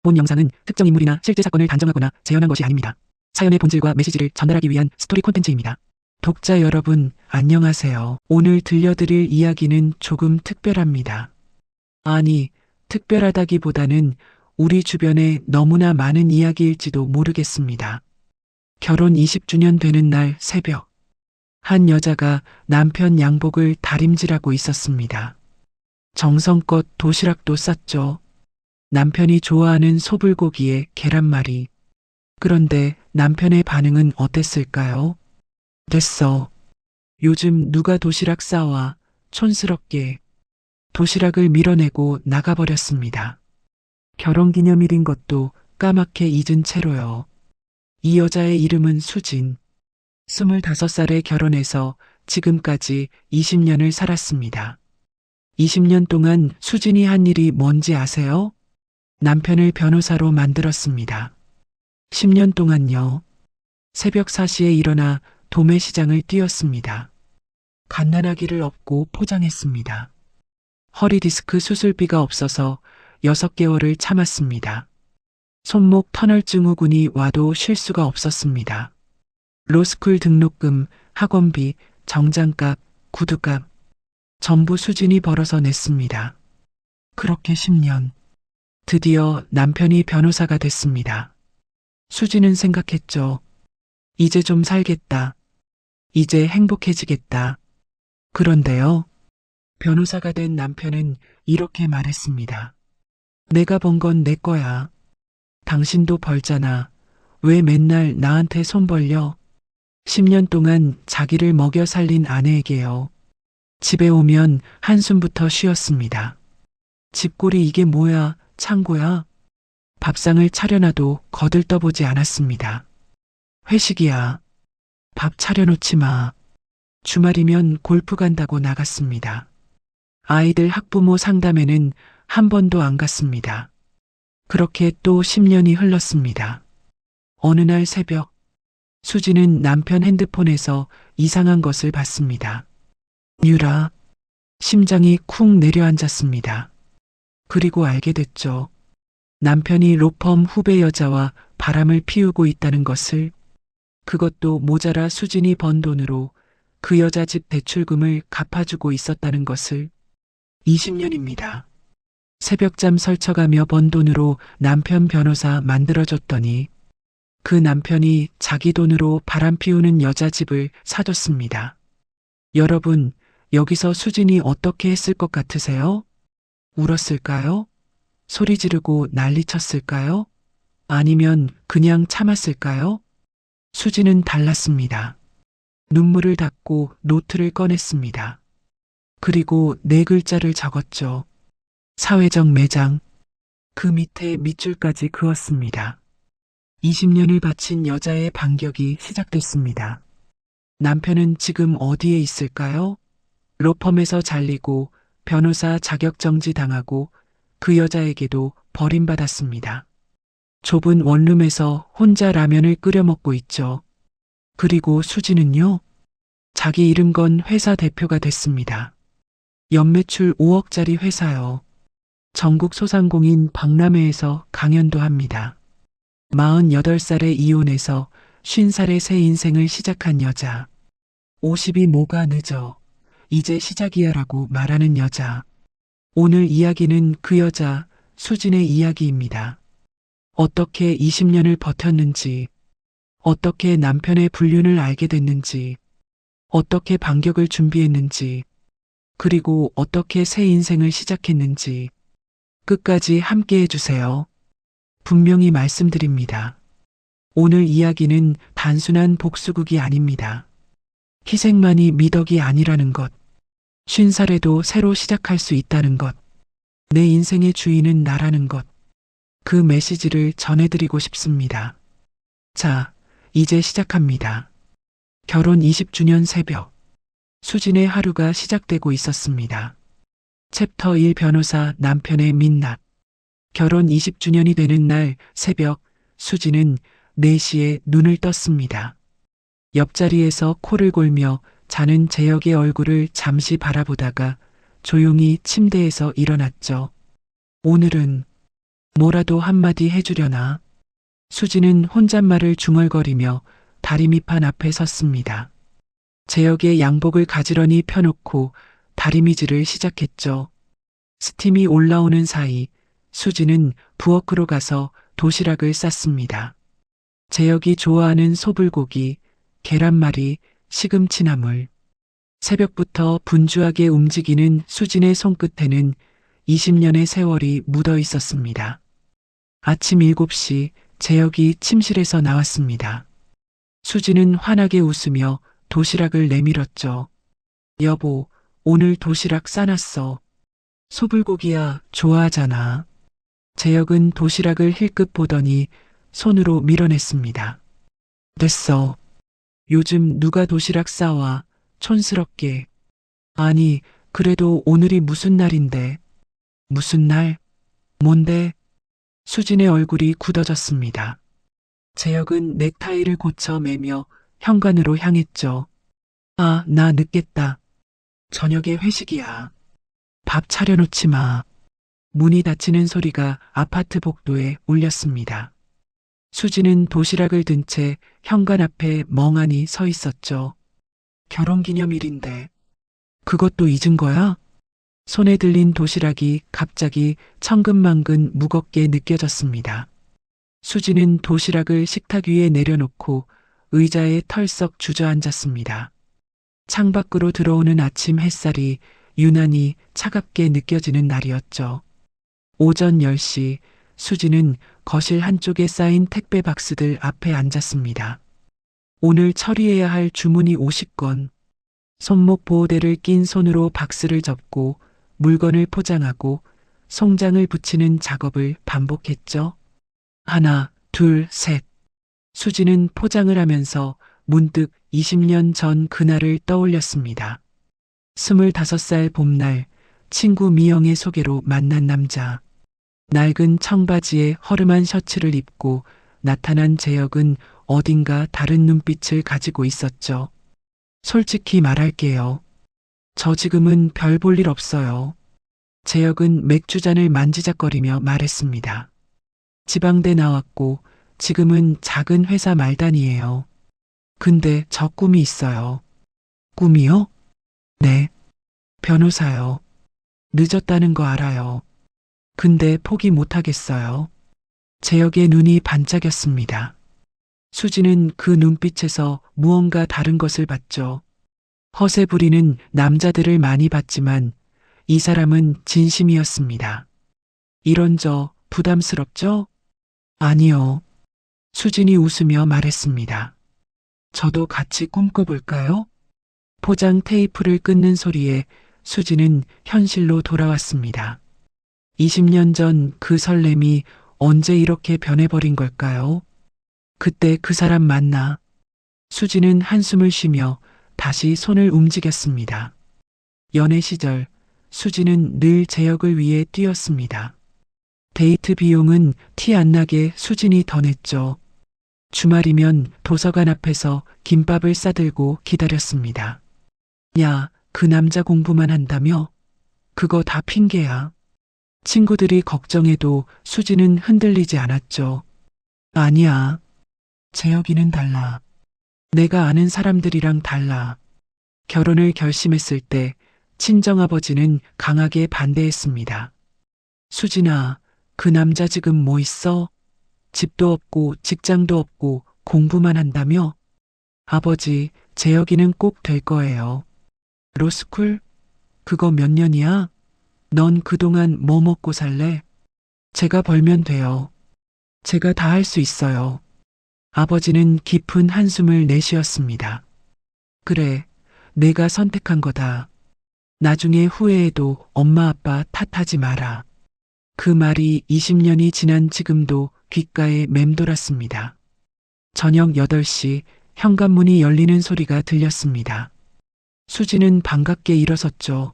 본 영상은 특정 인물이나 실제 사건을 단정하거나 재현한 것이 아닙니다. 사연의 본질과 메시지를 전달하기 위한 스토리 콘텐츠입니다. 독자 여러분, 안녕하세요. 오늘 들려드릴 이야기는 조금 특별합니다. 아니, 특별하다기보다는 우리 주변에 너무나 많은 이야기일지도 모르겠습니다. 결혼 20주년 되는 날 새벽, 한 여자가 남편 양복을 다림질하고 있었습니다. 정성껏 도시락도 쌌죠. 남편이 좋아하는 소불고기에 계란말이. 그런데 남편의 반응은 어땠을까요? 됐어. 요즘 누가 도시락 싸와? 촌스럽게. 도시락을 밀어내고 나가버렸습니다. 결혼기념일인 것도 까맣게 잊은 채로요. 이 여자의 이름은 수진. 25살에 결혼해서 지금까지 20년을 살았습니다. 20년 동안 수진이 한 일이 뭔지 아세요? 남편을 변호사로 만들었습니다. 10년 동안요. 새벽 4시에 일어나 도매시장을 뛰었습니다. 갓난아기를 업고 포장했습니다. 허리디스크 수술비가 없어서 6개월을 참았습니다. 손목 터널 증후군이 와도 쉴 수가 없었습니다. 로스쿨 등록금, 학원비, 정장값, 구두값 전부 수진이 벌어서 냈습니다. 그렇게 10년. 드디어 남편이 변호사가 됐습니다. 수진은 생각했죠. 이제 좀 살겠다. 이제 행복해지겠다. 그런데요. 변호사가 된 남편은 이렇게 말했습니다. 내가 번 건 내 거야. 당신도 벌잖아. 왜 맨날 나한테 손 벌려? 10년 동안 자기를 먹여 살린 아내에게요. 집에 오면 한숨부터 쉬었습니다. 집골이 이게 뭐야? 창고야? 밥상을 차려놔도 거들떠보지 않았습니다. 회식이야. 밥 차려놓지 마. 주말이면 골프 간다고 나갔습니다. 아이들 학부모 상담에는 한 번도 안 갔습니다. 그렇게 또 10년이 흘렀습니다. 어느 날 새벽, 수지는 남편 핸드폰에서 이상한 것을 봤습니다. 유라, 심장이 쿵 내려앉았습니다. 그리고 알게 됐죠. 남편이 로펌 후배 여자와 바람을 피우고 있다는 것을. 그것도 모자라 수진이 번 돈으로 그 여자 집 대출금을 갚아주고 있었다는 것을. 20년입니다. 새벽잠 설쳐가며 번 돈으로 남편 변호사 만들어줬더니 그 남편이 자기 돈으로 바람 피우는 여자 집을 사줬습니다. 여러분, 여기서 수진이 어떻게 했을 것 같으세요? 울었을까요? 소리 지르고 난리쳤을까요? 아니면 그냥 참았을까요? 수진은 달랐습니다. 눈물을 닦고 노트를 꺼냈습니다. 그리고 4글자를 적었죠. 사회적 매장. 그 밑에 밑줄까지 그었습니다. 20년을 바친 여자의 반격이 시작됐습니다. 남편은 지금 어디에 있을까요? 로펌에서 잘리고 변호사 자격정지 당하고 그 여자에게도 버림받았습니다. 좁은 원룸에서 혼자 라면을 끓여 먹고 있죠. 그리고 수지는요? 자기 이름 건 회사 대표가 됐습니다. 연매출 5억짜리 회사요. 전국 소상공인 박람회에서 강연도 합니다. 48살에 이혼해서 50살에 새 인생을 시작한 여자. 50이 뭐가 늦어. 이제 시작이야라고 말하는 여자. 오늘 이야기는 그 여자, 수진의 이야기입니다. 어떻게 20년을 버텼는지, 어떻게 남편의 불륜을 알게 됐는지, 어떻게 반격을 준비했는지, 그리고 어떻게 새 인생을 시작했는지, 끝까지 함께 해주세요. 분명히 말씀드립니다. 오늘 이야기는 단순한 복수극이 아닙니다. 희생만이 미덕이 아니라는 것. 50살에도 새로 시작할 수 있다는 것. 내 인생의 주인은 나라는 것. 그 메시지를 전해드리고 싶습니다. 자, 이제 시작합니다. 결혼 20주년 새벽. 수진의 하루가 시작되고 있었습니다. 챕터 1 변호사 남편의 민낯. 결혼 20주년이 되는 날 새벽, 수진은 4시에 눈을 떴습니다. 옆자리에서 코를 골며 자는 재혁의 얼굴을 잠시 바라보다가 조용히 침대에서 일어났죠. 오늘은 뭐라도 한마디 해주려나. 수지는 혼잣말을 중얼거리며 다리미판 앞에 섰습니다. 재혁의 양복을 가지런히 펴놓고 다리미질을 시작했죠. 스팀이 올라오는 사이 수지는 부엌으로 가서 도시락을 쌌습니다. 재혁이 좋아하는 소불고기, 계란말이, 시금치나물. 새벽부터 분주하게 움직이는 수진의 손끝에는 20년의 세월이 묻어 있었습니다. 아침 7시 재혁이 침실에서 나왔습니다. 수진은 환하게 웃으며 도시락을 내밀었죠. 여보, 오늘 도시락 싸놨어. 소불고기야, 좋아하잖아. 재혁은 도시락을 힐끗 보더니 손으로 밀어냈습니다. 됐어. 요즘 누가 도시락 싸와, 촌스럽게. 아니, 그래도 오늘이 무슨 날인데. 무슨 날? 뭔데? 수진의 얼굴이 굳어졌습니다. 재혁은 넥타이를 고쳐 매며 현관으로 향했죠. 아, 나 늦겠다. 저녁에 회식이야. 밥 차려놓지 마. 문이 닫히는 소리가 아파트 복도에 울렸습니다. 수지는 도시락을 든 채 현관 앞에 멍하니 서 있었죠. 결혼기념일인데. 그것도 잊은 거야? 손에 들린 도시락이 갑자기 천근만근 무겁게 느껴졌습니다. 수지는 도시락을 식탁 위에 내려놓고 의자에 털썩 주저앉았습니다. 창밖으로 들어오는 아침 햇살이 유난히 차갑게 느껴지는 날이었죠. 오전 10시 수지는 거실 한쪽에 쌓인 택배 박스들 앞에 앉았습니다. 오늘 처리해야 할 주문이 50건. 손목 보호대를 낀 손으로 박스를 접고 물건을 포장하고 송장을 붙이는 작업을 반복했죠. 하나, 둘, 셋. 수지는 포장을 하면서 문득 20년 전 그날을 떠올렸습니다. 25살 봄날 친구 미영의 소개로 만난 남자. 낡은 청바지에 허름한 셔츠를 입고 나타난 재혁은 어딘가 다른 눈빛을 가지고 있었죠. 솔직히 말할게요. 저 지금은 별 볼 일 없어요. 재혁은 맥주잔을 만지작거리며 말했습니다. 지방대 나왔고 지금은 작은 회사 말단이에요. 근데 저 꿈이 있어요. 꿈이요? 네. 변호사요. 늦었다는 거 알아요. 근데 포기 못하겠어요. 재혁의 눈이 반짝였습니다. 수지는 그 눈빛에서 무언가 다른 것을 봤죠. 허세 부리는 남자들을 많이 봤지만 이 사람은 진심이었습니다. 이런 저 부담스럽죠? 아니요. 수진이 웃으며 말했습니다. 저도 같이 꿈꿔볼까요? 포장 테이프를 끊는 소리에 수지는 현실로 돌아왔습니다. 20년 전 그 설렘이 언제 이렇게 변해버린 걸까요? 그때 그 사람 만나. 수지는 한숨을 쉬며 다시 손을 움직였습니다. 연애 시절 수지는 늘 재혁을 위해 뛰었습니다. 데이트 비용은 티 안 나게 수진이 더 냈죠. 주말이면 도서관 앞에서 김밥을 싸들고 기다렸습니다. 야, 그 남자 공부만 한다며? 그거 다 핑계야. 친구들이 걱정해도 수지는 흔들리지 않았죠. 아니야. 재혁이는 달라. 내가 아는 사람들이랑 달라. 결혼을 결심했을 때 친정아버지는 강하게 반대했습니다. 수진아, 그 남자 지금 뭐 있어? 집도 없고 직장도 없고 공부만 한다며? 아버지, 재혁이는 꼭 될 거예요. 로스쿨? 그거 몇 년이야? 넌 그동안 뭐 먹고 살래? 제가 벌면 돼요. 제가 다 할 수 있어요. 아버지는 깊은 한숨을 내쉬었습니다. 그래, 내가 선택한 거다. 나중에 후회해도 엄마 아빠 탓하지 마라. 그 말이 20년이 지난 지금도 귓가에 맴돌았습니다. 저녁 8시 현관문이 열리는 소리가 들렸습니다. 수지는 반갑게 일어섰죠.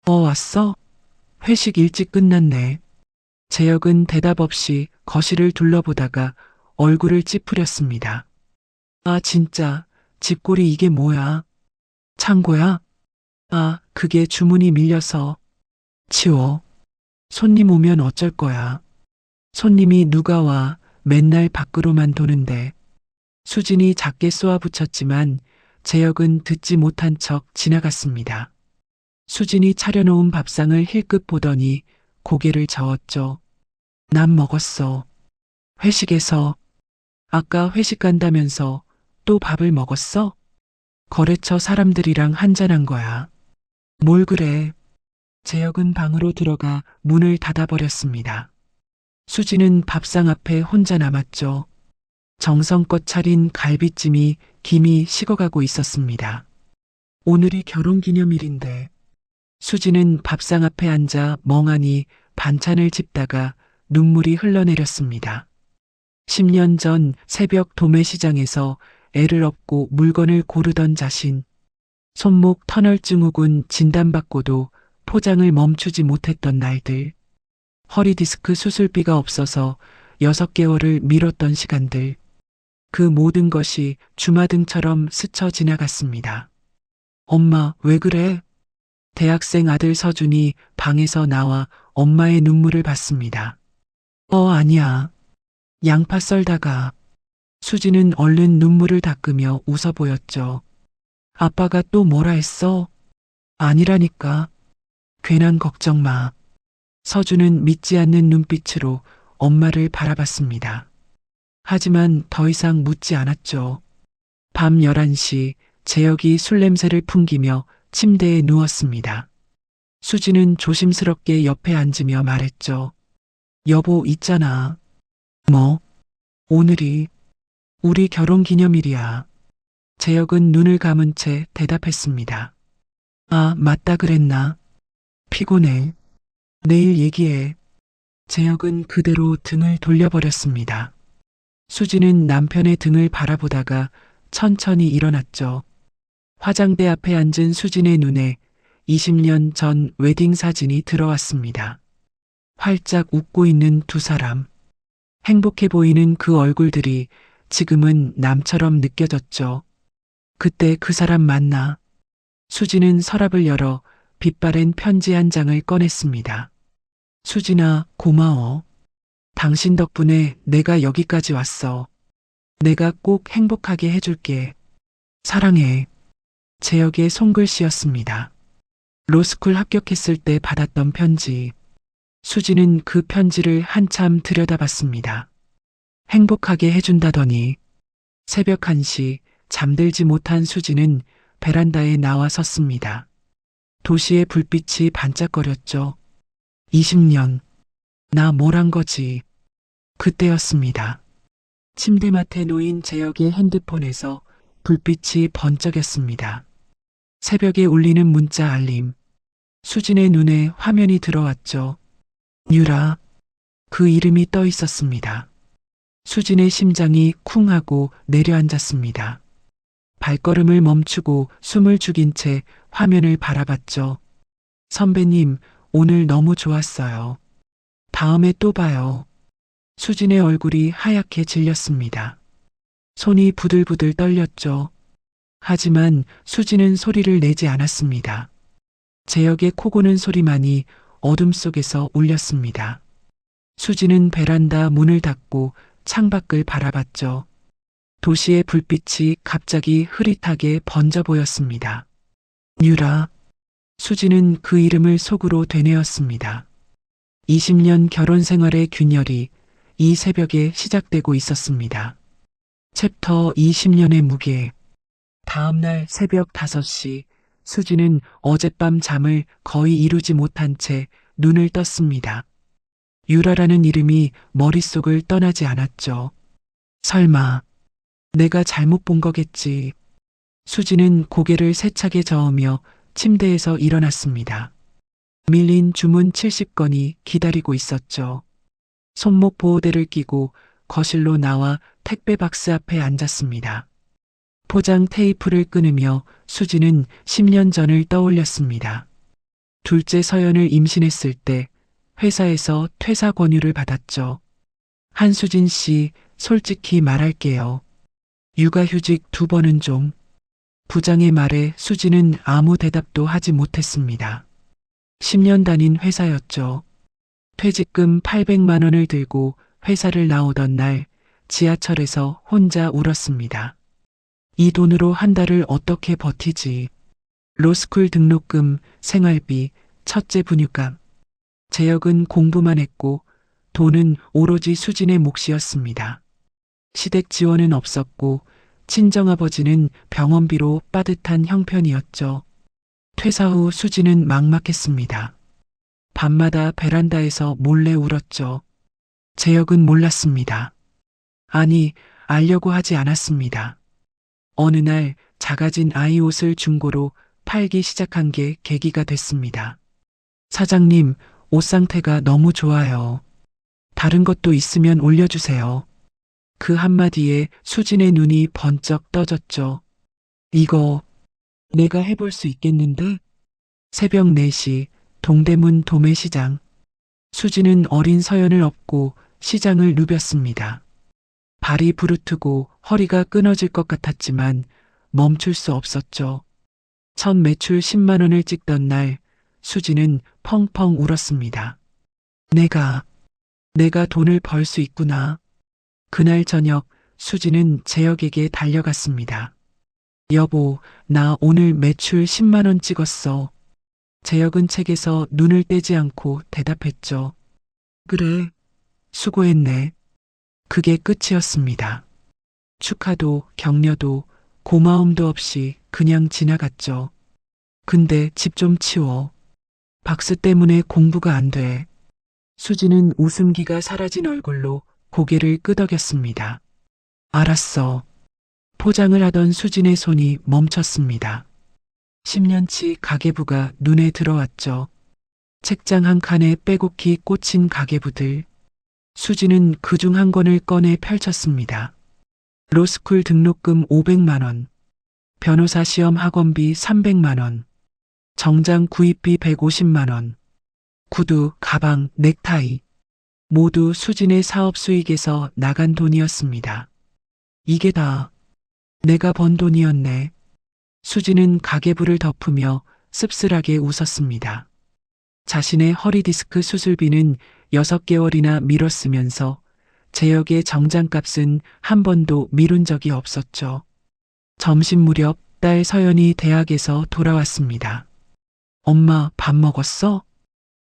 왔어? 회식 일찍 끝났네. 재혁은 대답 없이 거실을 둘러보다가 얼굴을 찌푸렸습니다. 아, 진짜, 집골이 이게 뭐야? 창고야? 아, 그게 주문이 밀려서. 치워. 손님 오면 어쩔 거야. 손님이 누가 와 맨날 밖으로만 도는데. 수진이 작게 쏘아붙였지만 재혁은 듣지 못한 척 지나갔습니다. 수진이 차려놓은 밥상을 힐끗 보더니 고개를 저었죠. 난 먹었어. 회식에서. 아까 회식 간다면서 또 밥을 먹었어? 거래처 사람들이랑 한잔한 거야. 뭘 그래? 재혁은 방으로 들어가 문을 닫아버렸습니다. 수지는 밥상 앞에 혼자 남았죠. 정성껏 차린 갈비찜이 김이 식어가고 있었습니다. 오늘이 결혼기념일인데. 수지는 밥상 앞에 앉아 멍하니 반찬을 집다가 눈물이 흘러내렸습니다. 10년 전 새벽 도매시장에서 애를 업고 물건을 고르던 자신, 손목 터널 증후군 진단받고도 포장을 멈추지 못했던 날들, 허리디스크 수술비가 없어서 6개월을 미뤘던 시간들, 그 모든 것이 주마등처럼 스쳐 지나갔습니다. 엄마, 왜 그래? 대학생 아들 서준이 방에서 나와 엄마의 눈물을 봤습니다. 아니야. 양파 썰다가. 수지는 얼른 눈물을 닦으며 웃어 보였죠. 아빠가 또 뭐라 했어? 아니라니까. 괜한 걱정 마. 서준은 믿지 않는 눈빛으로 엄마를 바라봤습니다. 하지만 더 이상 묻지 않았죠. 밤 11시 재혁이 술 냄새를 풍기며 침대에 누웠습니다. 수지는 조심스럽게 옆에 앉으며 말했죠. 여보, 있잖아. 뭐? 오늘이 우리 결혼 기념일이야. 재혁은 눈을 감은 채 대답했습니다. 아, 맞다 그랬나? 피곤해. 내일 얘기해. 재혁은 그대로 등을 돌려버렸습니다. 수지는 남편의 등을 바라보다가 천천히 일어났죠. 화장대 앞에 앉은 수진의 눈에 20년 전 웨딩 사진이 들어왔습니다. 활짝 웃고 있는 두 사람. 행복해 보이는 그 얼굴들이 지금은 남처럼 느껴졌죠. 그때 그 사람 맞나? 수진은 서랍을 열어 빛바랜 편지 한 장을 꺼냈습니다. 수진아, 고마워. 당신 덕분에 내가 여기까지 왔어. 내가 꼭 행복하게 해줄게. 사랑해. 재혁의 손글씨였습니다. 로스쿨 합격했을 때 받았던 편지. 수지는 그 편지를 한참 들여다봤습니다. 행복하게 해준다더니. 새벽 1시 잠들지 못한 수지는 베란다에 나와 섰습니다. 도시의 불빛이 반짝거렸죠. 20년. 나 뭘 한 거지. 그때였습니다. 침대맡에 놓인 재혁의 핸드폰에서 불빛이 번쩍였습니다. 새벽에 울리는 문자 알림. 수진의 눈에 화면이 들어왔죠. 유라. 그 이름이 떠 있었습니다. 수진의 심장이 쿵 하고 내려앉았습니다. 발걸음을 멈추고 숨을 죽인 채 화면을 바라봤죠. 선배님, 오늘 너무 좋았어요. 다음에 또 봐요. 수진의 얼굴이 하얗게 질렸습니다. 손이 부들부들 떨렸죠. 하지만 수진은 소리를 내지 않았습니다. 재혁의 코 고는 소리만이 어둠 속에서 울렸습니다. 수진은 베란다 문을 닫고 창밖을 바라봤죠. 도시의 불빛이 갑자기 흐릿하게 번져 보였습니다. 유라. 수진은 그 이름을 속으로 되뇌었습니다. 20년 결혼 생활의 균열이 이 새벽에 시작되고 있었습니다. 챕터 20년의 무게. 다음날 새벽 5시 수지는 어젯밤 잠을 거의 이루지 못한 채 눈을 떴습니다. 유라라는 이름이 머릿속을 떠나지 않았죠. 설마 내가 잘못 본 거겠지. 수지는 고개를 세차게 저으며 침대에서 일어났습니다. 밀린 주문 70건이 기다리고 있었죠. 손목 보호대를 끼고 거실로 나와 택배 박스 앞에 앉았습니다. 포장 테이프를 끊으며 수지는 10년 전을 떠올렸습니다. 둘째 서연을 임신했을 때 회사에서 퇴사 권유를 받았죠. 한수진 씨, 솔직히 말할게요. 육아휴직 2번은 좀. 부장의 말에 수지는 아무 대답도 하지 못했습니다. 10년 다닌 회사였죠. 퇴직금 800만 원을 들고 회사를 나오던 날 지하철에서 혼자 울었습니다. 이 돈으로 한 달을 어떻게 버티지? 로스쿨 등록금, 생활비, 첫째 분유값. 재혁은 공부만 했고 돈은 오로지 수진의 몫이었습니다. 시댁 지원은 없었고 친정아버지는 병원비로 빠듯한 형편이었죠. 퇴사 후 수진은 막막했습니다. 밤마다 베란다에서 몰래 울었죠. 재혁은 몰랐습니다. 아니, 알려고 하지 않았습니다. 어느 날 작아진 아이 옷을 중고로 팔기 시작한 게 계기가 됐습니다. 사장님, 옷 상태가 너무 좋아요. 다른 것도 있으면 올려주세요. 그 한마디에 수진의 눈이 번쩍 떠졌죠. 이거 내가 해볼 수 있겠는데? 새벽 4시 동대문 도매시장. 수진은 어린 서연을 업고 시장을 누볐습니다. 발이 부르트고 허리가 끊어질 것 같았지만 멈출 수 없었죠. 첫 매출 10만 원을 찍던 날 수진은 펑펑 울었습니다. 내가 돈을 벌 수 있구나. 그날 저녁 수진은 재혁에게 달려갔습니다. 여보, 나 오늘 매출 10만 원 찍었어. 재혁은 책에서 눈을 떼지 않고 대답했죠. 그래, 수고했네. 그게 끝이었습니다. 축하도 격려도 고마움도 없이 그냥 지나갔죠. 근데 집 좀 치워. 박스 때문에 공부가 안 돼. 수지는 웃음기가 사라진 얼굴로 고개를 끄덕였습니다. 알았어. 포장을 하던 수진의 손이 멈췄습니다. 10년치 가계부가 눈에 들어왔죠. 책장 한 칸에 빼곡히 꽂힌 가계부들. 수지는 그중 한 권을 꺼내 펼쳤습니다. 로스쿨 등록금 500만 원, 변호사 시험 학원비 300만 원, 정장 구입비 150만 원, 구두, 가방, 넥타이. 모두 수진의 사업 수익에서 나간 돈이었습니다. 이게 다 내가 번 돈이었네. 수진은 가계부를 덮으며 씁쓸하게 웃었습니다. 자신의 허리디스크 수술비는 6개월이나 미뤘으면서 재혁의 정장값은 한 번도 미룬 적이 없었죠. 점심 무렵 딸 서연이 대학에서 돌아왔습니다. 엄마, 밥 먹었어?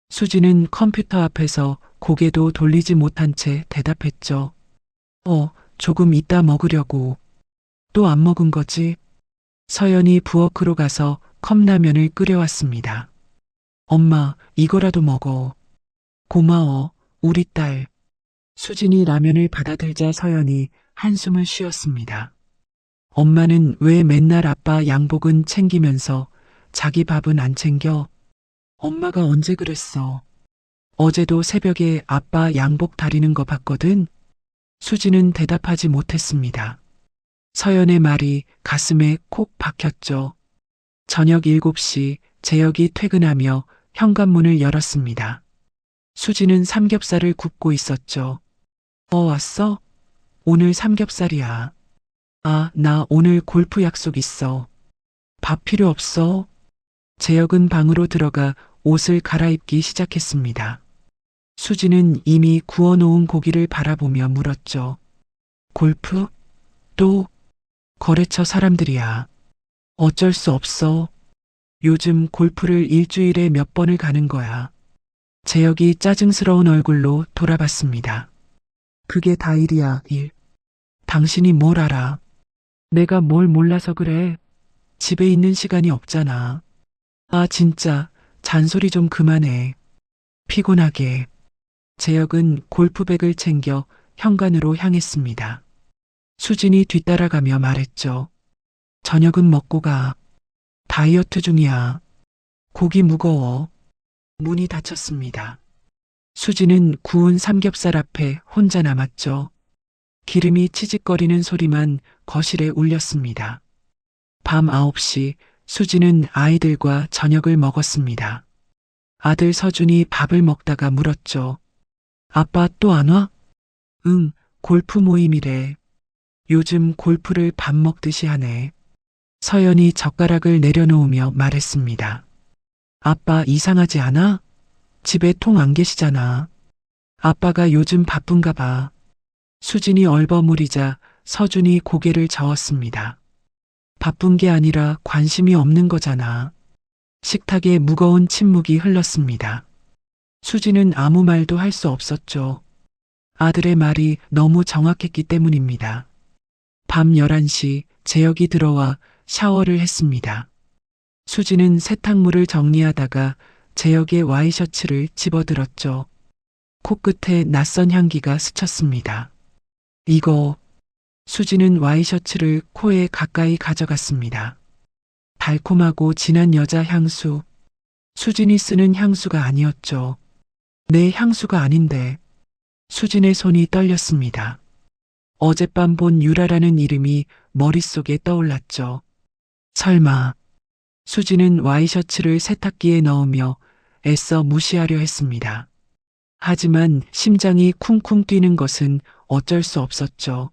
수지는 컴퓨터 앞에서 고개도 돌리지 못한 채 대답했죠. 조금 이따 먹으려고. 또 안 먹은 거지? 서연이 부엌으로 가서 컵라면을 끓여왔습니다. 엄마, 이거라도 먹어. 고마워, 우리 딸. 수진이 라면을 받아들자 서연이 한숨을 쉬었습니다. 엄마는 왜 맨날 아빠 양복은 챙기면서 자기 밥은 안 챙겨? 엄마가 언제 그랬어? 어제도 새벽에 아빠 양복 다리는 거 봤거든? 수지는 대답하지 못했습니다. 서연의 말이 가슴에 콕 박혔죠. 저녁 7시 재혁이 퇴근하며 현관문을 열었습니다. 수지는 삼겹살을 굽고 있었죠. 왔어? 오늘 삼겹살이야. 아, 나 오늘 골프 약속 있어. 밥 필요 없어? 재혁은 방으로 들어가 옷을 갈아입기 시작했습니다. 수지는 이미 구워놓은 고기를 바라보며 물었죠. 골프? 또? 거래처 사람들이야. 어쩔 수 없어. 요즘 골프를 일주일에 몇 번을 가는 거야. 재혁이 짜증스러운 얼굴로 돌아봤습니다. 그게 다 일이야, 일. 당신이 뭘 알아? 내가 뭘 몰라서 그래. 집에 있는 시간이 없잖아. 아, 진짜 잔소리 좀 그만해. 피곤하게. 재혁은 골프백을 챙겨 현관으로 향했습니다. 수진이 뒤따라가며 말했죠. 저녁은 먹고 가. 다이어트 중이야. 고기 무거워. 문이 닫혔습니다. 수진은 구운 삼겹살 앞에 혼자 남았죠. 기름이 치직거리는 소리만 거실에 울렸습니다. 밤 9시 수진은 아이들과 저녁을 먹었습니다. 아들 서준이 밥을 먹다가 물었죠. 아빠 또 안 와? 응, 골프 모임이래. 요즘 골프를 밥 먹듯이 하네. 서연이 젓가락을 내려놓으며 말했습니다. 아빠 이상하지 않아? 집에 통 안 계시잖아. 아빠가 요즘 바쁜가 봐. 수진이 얼버무리자 서준이 고개를 저었습니다. 바쁜 게 아니라 관심이 없는 거잖아. 식탁에 무거운 침묵이 흘렀습니다. 수진은 아무 말도 할 수 없었죠. 아들의 말이 너무 정확했기 때문입니다. 밤 11시 재혁이 들어와 샤워를 했습니다. 수진은 세탁물을 정리하다가 재혁의 와이셔츠를 집어들었죠. 코끝에 낯선 향기가 스쳤습니다. 이거, 수진은 와이셔츠를 코에 가까이 가져갔습니다. 달콤하고 진한 여자 향수. 수진이 쓰는 향수가 아니었죠. 내 향수가 아닌데. 수진의 손이 떨렸습니다. 어젯밤 본 유라라는 이름이 머릿속에 떠올랐죠. 설마. 수진은 와이셔츠를 세탁기에 넣으며 애써 무시하려 했습니다. 하지만 심장이 쿵쿵 뛰는 것은 어쩔 수 없었죠.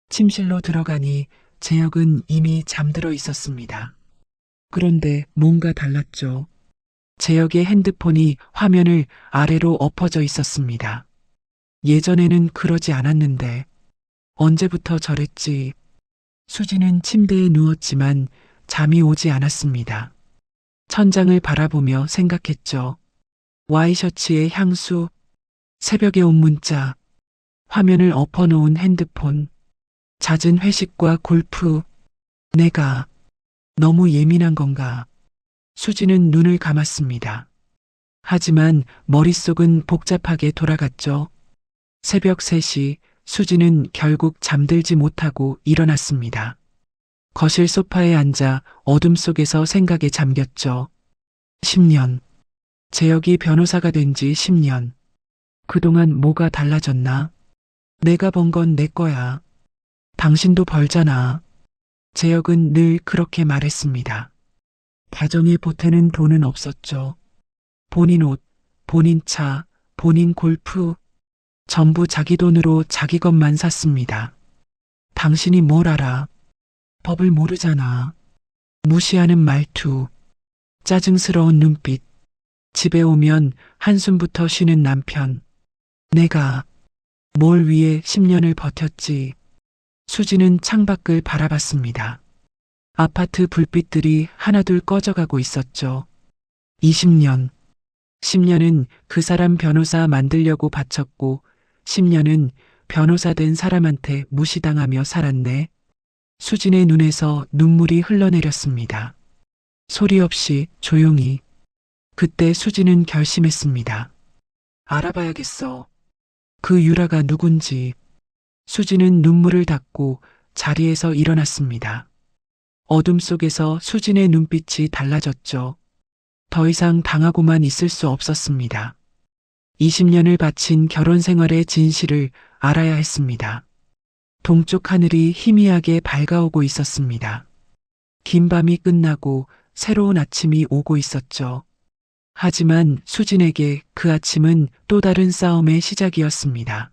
침실로 들어가니 재혁은 이미 잠들어 있었습니다. 그런데 뭔가 달랐죠. 재혁의 핸드폰이 화면을 아래로 엎어져 있었습니다. 예전에는 그러지 않았는데 언제부터 저랬지. 수지는 침대에 누웠지만 잠이 오지 않았습니다. 천장을 바라보며 생각했죠. 와이셔츠의 향수, 새벽에 온 문자, 화면을 엎어놓은 핸드폰, 잦은 회식과 골프. 내가 너무 예민한 건가? 수지는 눈을 감았습니다. 하지만 머릿속은 복잡하게 돌아갔죠. 새벽 3시 수지는 결국 잠들지 못하고 일어났습니다. 거실 소파에 앉아 어둠 속에서 생각에 잠겼죠. 10년. 재혁이 변호사가 된 지 10년. 그동안 뭐가 달라졌나? 내가 번 건 내 거야. 당신도 벌잖아. 재혁은 늘 그렇게 말했습니다. 가정에 보태는 돈은 없었죠. 본인 옷, 본인 차, 본인 골프, 전부 자기 돈으로 자기 것만 샀습니다. 당신이 뭘 알아? 법을 모르잖아. 무시하는 말투, 짜증스러운 눈빛, 집에 오면 한숨부터 쉬는 남편. 내가 뭘 위해 10년을 버텼지. 수지는 창밖을 바라봤습니다. 아파트 불빛들이 하나둘 꺼져가고 있었죠. 20년. 10년은 그 사람 변호사 만들려고 바쳤고 10년은 변호사 된 사람한테 무시당하며 살았네. 수진의 눈에서 눈물이 흘러내렸습니다. 소리 없이 조용히. 그때 수진은 결심했습니다. 알아봐야겠어. 그 유라가 누군지. 수진은 눈물을 닦고 자리에서 일어났습니다. 어둠 속에서 수진의 눈빛이 달라졌죠. 더 이상 당하고만 있을 수 없었습니다. 20년을 바친 결혼 생활의 진실을 알아야 했습니다. 동쪽 하늘이 희미하게 밝아오고 있었습니다. 긴 밤이 끝나고 새로운 아침이 오고 있었죠. 하지만 수진에게 그 아침은 또 다른 싸움의 시작이었습니다.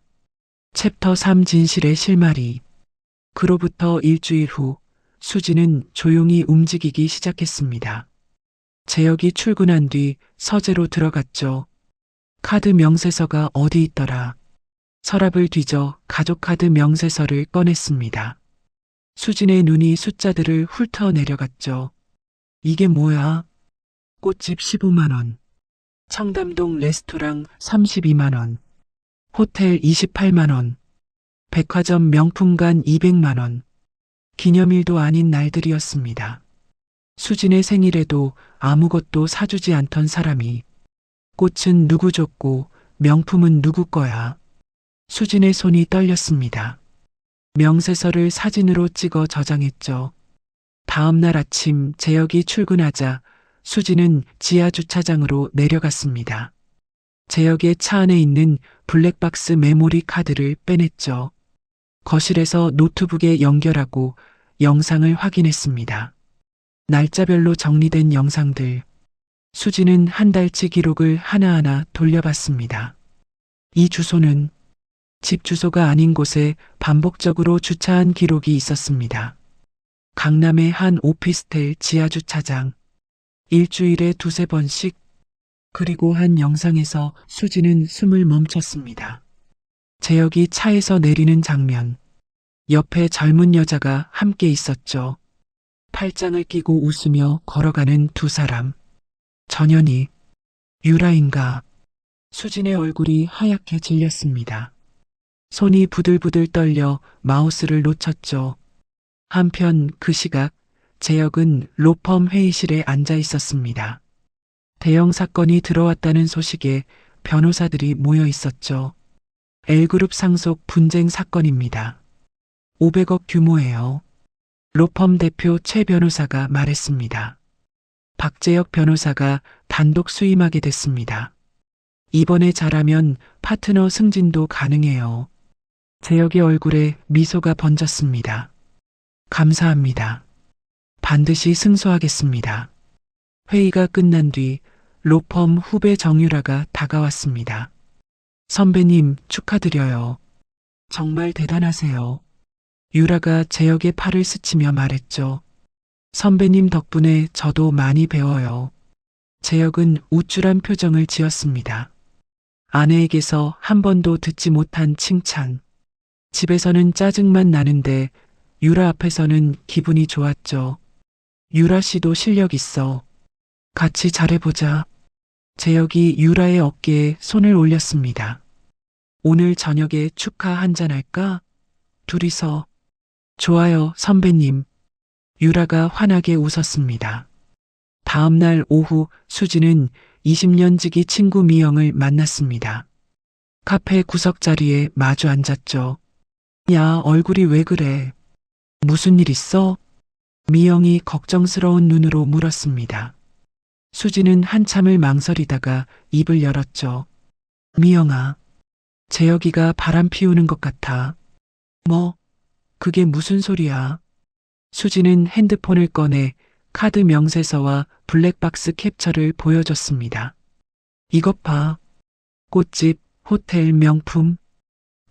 챕터 3 진실의 실마리. 그로부터 일주일 후 수진은 조용히 움직이기 시작했습니다. 재혁이 출근한 뒤 서재로 들어갔죠. 카드 명세서가 어디 있더라. 서랍을 뒤져 가족카드 명세서를 꺼냈습니다. 수진의 눈이 숫자들을 훑어 내려갔죠. 이게 뭐야? 꽃집 15만 원, 청담동 레스토랑 32만 원, 호텔 28만 원, 백화점 명품관 200만 원. 기념일도 아닌 날들이었습니다. 수진의 생일에도 아무것도 사주지 않던 사람이 꽃은 누구 줬고 명품은 누구 거야. 수진의 손이 떨렸습니다. 명세서를 사진으로 찍어 저장했죠. 다음 날 아침 재혁이 출근하자 수진은 지하 주차장으로 내려갔습니다. 재혁의 차 안에 있는 블랙박스 메모리 카드를 빼냈죠. 거실에서 노트북에 연결하고 영상을 확인했습니다. 날짜별로 정리된 영상들. 수진은 한 달치 기록을 하나하나 돌려봤습니다. 이 주소는 집 주소가 아닌 곳에 반복적으로 주차한 기록이 있었습니다. 강남의 한 오피스텔 지하 주차장. 일주일에 2~3번씩. 그리고 한 영상에서 수진은 숨을 멈췄습니다. 재혁이 차에서 내리는 장면. 옆에 젊은 여자가 함께 있었죠. 팔짱을 끼고 웃으며 걸어가는 두 사람. 전현이, 유라인가. 수진의 얼굴이 하얗게 질렸습니다. 손이 부들부들 떨려 마우스를 놓쳤죠. 한편 그 시각 재혁은 로펌 회의실에 앉아 있었습니다. 대형 사건이 들어왔다는 소식에 변호사들이 모여 있었죠. L그룹 상속 분쟁 사건입니다. 500억 규모예요. 로펌 대표 최 변호사가 말했습니다. 박재혁 변호사가 단독 수임하게 됐습니다. 이번에 잘하면 파트너 승진도 가능해요. 재혁의 얼굴에 미소가 번졌습니다. 감사합니다. 반드시 승소하겠습니다. 회의가 끝난 뒤 로펌 후배 정유라가 다가왔습니다. 선배님 축하드려요. 정말 대단하세요. 유라가 재혁의 팔을 스치며 말했죠. 선배님 덕분에 저도 많이 배워요. 재혁은 우쭐한 표정을 지었습니다. 아내에게서 한 번도 듣지 못한 칭찬. 집에서는 짜증만 나는데 유라 앞에서는 기분이 좋았죠. 유라 씨도 실력 있어. 같이 잘해보자. 재혁이 유라의 어깨에 손을 올렸습니다. 오늘 저녁에 축하 한잔 할까? 둘이서. 좋아요, 선배님. 유라가 환하게 웃었습니다. 다음 날 오후 수지는 20년 지기 친구 미영을 만났습니다. 카페 구석 자리에 마주 앉았죠. 야, 얼굴이 왜 그래? 무슨 일 있어? 미영이 걱정스러운 눈으로 물었습니다. 수지는 한참을 망설이다가 입을 열었죠. 미영아, 재혁이가 바람 피우는 것 같아. 뭐? 그게 무슨 소리야? 수지는 핸드폰을 꺼내 카드 명세서와 블랙박스 캡처를 보여줬습니다. 이것 봐. 꽃집, 호텔 명품.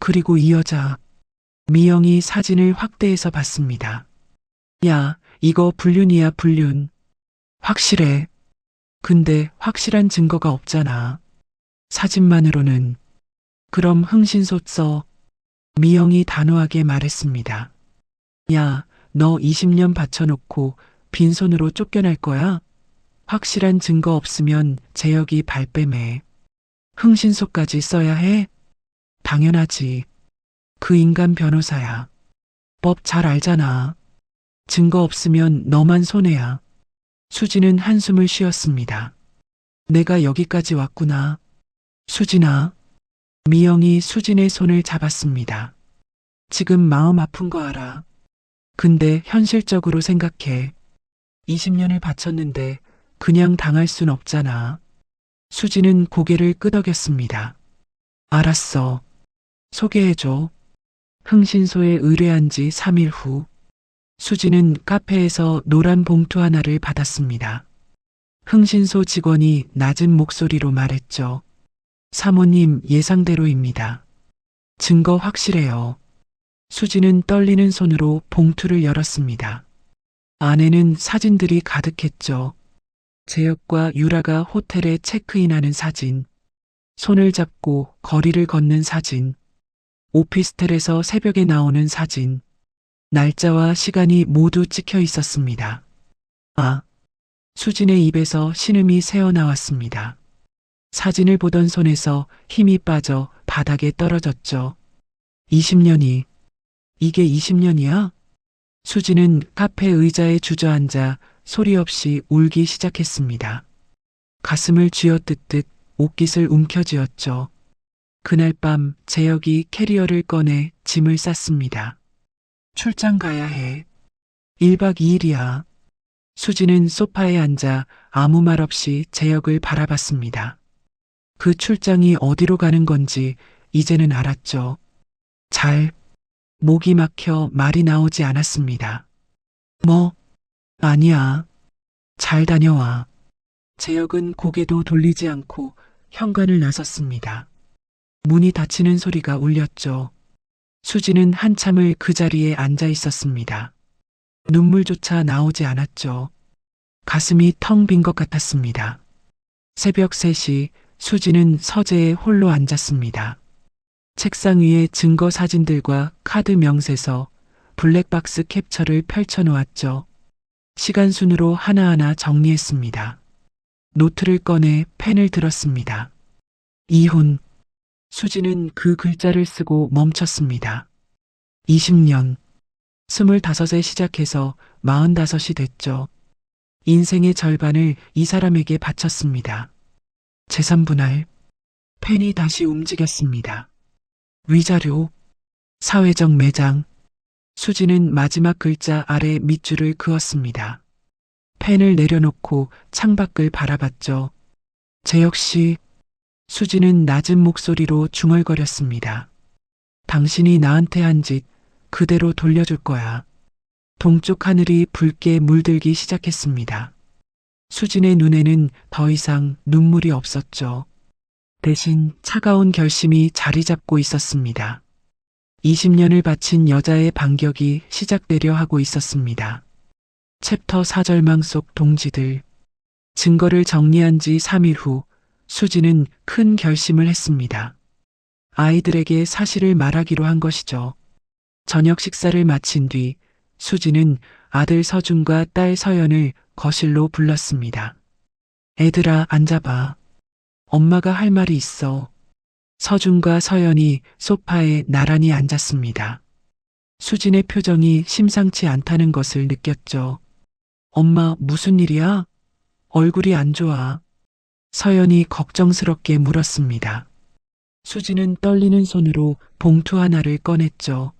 그리고 이 여자. 미영이 사진을 확대해서 봤습니다. 야, 이거 불륜이야, 불륜. 확실해. 근데 확실한 증거가 없잖아. 사진만으로는. 그럼 흥신소 써. 미영이 단호하게 말했습니다. 야, 너 20년 바쳐놓고 빈손으로 쫓겨날 거야? 확실한 증거 없으면 재혁이 발뺌해. 흥신소까지 써야 해? 당연하지. 그 인간 변호사야. 법 잘 알잖아. 증거 없으면 너만 손해야. 수지는 한숨을 쉬었습니다. 내가 여기까지 왔구나. 수진아. 미영이 수진의 손을 잡았습니다. 지금 마음 아픈 거 알아. 근데 현실적으로 생각해. 20년을 바쳤는데 그냥 당할 순 없잖아. 수지는 고개를 끄덕였습니다. 알았어. 소개해줘. 흥신소에 의뢰한 지 3일 후 수지는 카페에서 노란 봉투 하나를 받았습니다. 흥신소 직원이 낮은 목소리로 말했죠. 사모님 예상대로입니다. 증거 확실해요. 수지는 떨리는 손으로 봉투를 열었습니다. 안에는 사진들이 가득했죠. 재혁과 유라가 호텔에 체크인하는 사진, 손을 잡고 거리를 걷는 사진, 오피스텔에서 새벽에 나오는 사진, 날짜와 시간이 모두 찍혀 있었습니다. 아, 수진의 입에서 신음이 새어나왔습니다. 사진을 보던 손에서 힘이 빠져 바닥에 떨어졌죠. 20년이, 이게 20년이야? 수지는 카페 의자에 주저앉아 소리 없이 울기 시작했습니다. 가슴을 쥐어뜯듯 옷깃을 움켜쥐었죠. 그날 밤 재혁이 캐리어를 꺼내 짐을 쌌습니다. 출장 가야 해. 1박 2일이야. 수지는 소파에 앉아 아무 말 없이 재혁을 바라봤습니다. 그 출장이 어디로 가는 건지 이제는 알았죠. 목이 막혀 말이 나오지 않았습니다. 뭐? 아니야. 잘 다녀와. 재혁은 고개도 돌리지 않고 현관을 나섰습니다. 문이 닫히는 소리가 울렸죠. 수지는 한참을 그 자리에 앉아 있었습니다. 눈물조차 나오지 않았죠. 가슴이 텅 빈 것 같았습니다. 새벽 3시 수지는 서재에 홀로 앉았습니다. 책상 위에 증거 사진들과 카드 명세서, 블랙박스 캡처를 펼쳐놓았죠. 시간 순으로 하나하나 정리했습니다. 노트를 꺼내 펜을 들었습니다. 이혼. 수지는 그 글자를 쓰고 멈췄습니다. 20년. 25에 시작해서 45이 됐죠. 인생의 절반을 이 사람에게 바쳤습니다. 재산 분할. 펜이 다시 움직였습니다. 위자료. 사회적 매장. 수지는 마지막 글자 아래 밑줄을 그었습니다. 펜을 내려놓고 창밖을 바라봤죠. 재혁 씨. 수지는 낮은 목소리로 중얼거렸습니다. 당신이 나한테 한 짓 그대로 돌려줄 거야. 동쪽 하늘이 붉게 물들기 시작했습니다. 수진의 눈에는 더 이상 눈물이 없었죠. 대신 차가운 결심이 자리 잡고 있었습니다. 20년을 바친 여자의 반격이 시작되려 하고 있었습니다. 챕터 4절망 속 동지들. 증거를 정리한 지 3일 후 수지는 큰 결심을 했습니다. 아이들에게 사실을 말하기로 한 것이죠. 저녁 식사를 마친 뒤 수지는 아들 서준과 딸 서연을 거실로 불렀습니다. 애들아, 앉아봐. 엄마가 할 말이 있어. 서준과 서연이 소파에 나란히 앉았습니다. 수진의 표정이 심상치 않다는 것을 느꼈죠. 엄마, 무슨 일이야? 얼굴이 안 좋아. 서연이 걱정스럽게 물었습니다. 수진은 떨리는 손으로 봉투 하나를 꺼냈죠.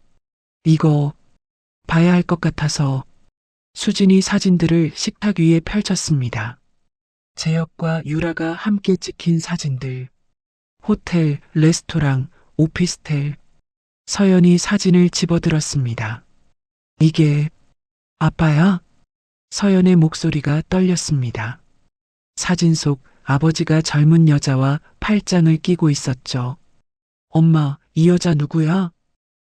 이거 봐야 할 것 같아서. 수진이 사진들을 식탁 위에 펼쳤습니다. 재혁과 유라가 함께 찍힌 사진들. 호텔, 레스토랑, 오피스텔. 서연이 사진을 집어들었습니다. 이게 아빠야? 서연의 목소리가 떨렸습니다. 사진 속 아버지가 젊은 여자와 팔짱을 끼고 있었죠. 엄마, 이 여자 누구야?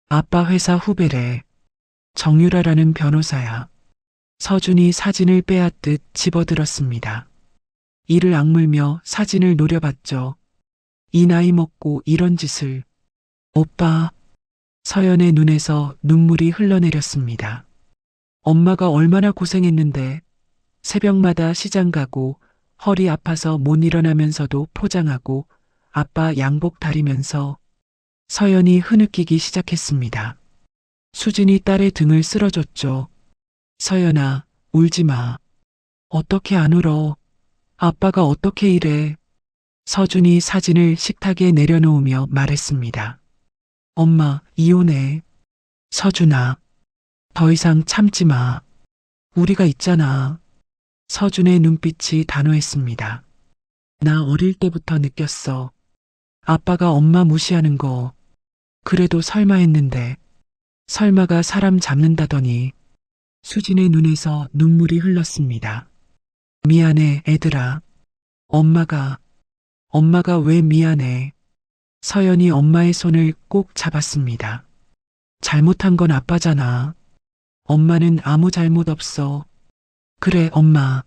아빠 회사 후배래. 정유라라는 변호사야. 서준이 사진을 빼앗듯 집어들었습니다. 이를 악물며 사진을 노려봤죠. 이 나이 먹고 이런 짓을. 오빠. 서연의 눈에서 눈물이 흘러내렸습니다. 엄마가 얼마나 고생했는데 새벽마다 시장 가고 허리 아파서 못 일어나면서도 포장하고 아빠 양복 다리면서. 서연이 흐느끼기 시작했습니다. 수진이 딸의 등을 쓸어줬죠. 서연아, 울지 마. 어떻게 안 울어? 아빠가 어떻게 이래? 서준이 사진을 식탁에 내려놓으며 말했습니다. 엄마, 이혼해. 서준아, 더 이상 참지 마. 우리가 있잖아. 서준의 눈빛이 단호했습니다. 나 어릴 때부터 느꼈어. 아빠가 엄마 무시하는 거. 그래도 설마 했는데. 설마가 사람 잡는다더니. 수진의 눈에서 눈물이 흘렀습니다. 미안해, 애들아. 엄마가 왜 미안해. 서연이 엄마의 손을 꼭 잡았습니다. 잘못한 건 아빠잖아. 엄마는 아무 잘못 없어. 그래, 엄마.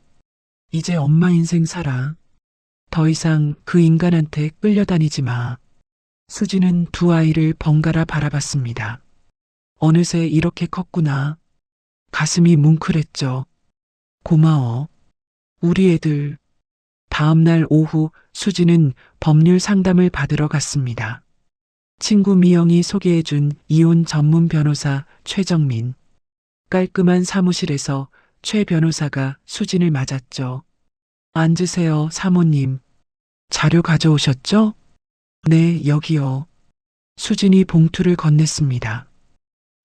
이제 엄마 인생 살아. 더 이상 그 인간한테 끌려다니지 마. 수지는 두 아이를 번갈아 바라봤습니다. 어느새 이렇게 컸구나. 가슴이 뭉클했죠. 고마워. 우리 애들. 다음 날 오후 수지는 법률 상담을 받으러 갔습니다. 친구 미영이 소개해준 이혼 전문 변호사 최정민. 깔끔한 사무실에서 최 변호사가 수진을 맞았죠. 앉으세요, 사모님. 자료 가져오셨죠? 네, 여기요. 수진이 봉투를 건넸습니다.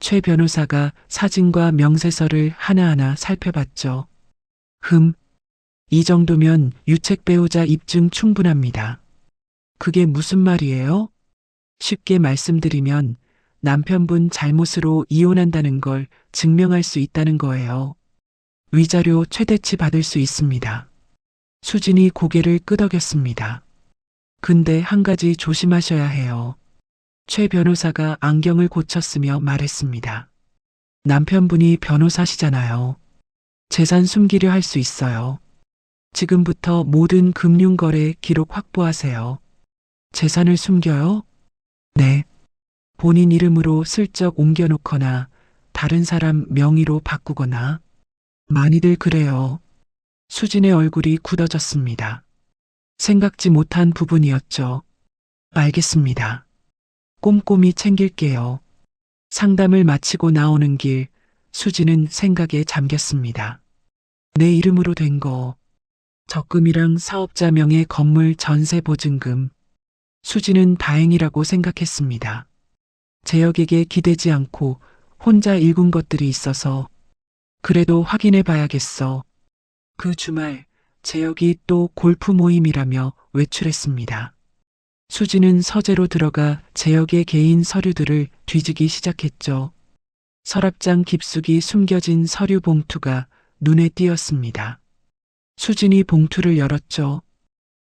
최 변호사가 사진과 명세서를 하나하나 살펴봤죠. 이 정도면 유책 배우자 입증 충분합니다. 그게 무슨 말이에요? 쉽게 말씀드리면 남편분 잘못으로 이혼한다는 걸 증명할 수 있다는 거예요. 위자료 최대치 받을 수 있습니다. 수진이 고개를 끄덕였습니다. 근데 한 가지 조심하셔야 해요. 최 변호사가 안경을 고쳤으며 말했습니다. 남편분이 변호사시잖아요. 재산 숨기려 할 수 있어요. 지금부터 모든 금융거래 기록 확보하세요. 재산을 숨겨요? 네. 본인 이름으로 슬쩍 옮겨놓거나 다른 사람 명의로 바꾸거나. 많이들 그래요. 수진의 얼굴이 굳어졌습니다. 생각지 못한 부분이었죠. 알겠습니다. 꼼꼼히 챙길게요. 상담을 마치고 나오는 길, 수진은 생각에 잠겼습니다. 내 이름으로 된 거, 적금이랑 사업자 명의 건물 전세 보증금. 수진은 다행이라고 생각했습니다. 재혁에게 기대지 않고 혼자 읽은 것들이 있어서 그래도 확인해 봐야겠어. 그 주말 재혁이 또 골프 모임이라며 외출했습니다. 수진은 서재로 들어가 재혁의 개인 서류들을 뒤지기 시작했죠. 서랍장 깊숙이 숨겨진 서류 봉투가 눈에 띄었습니다. 수진이 봉투를 열었죠.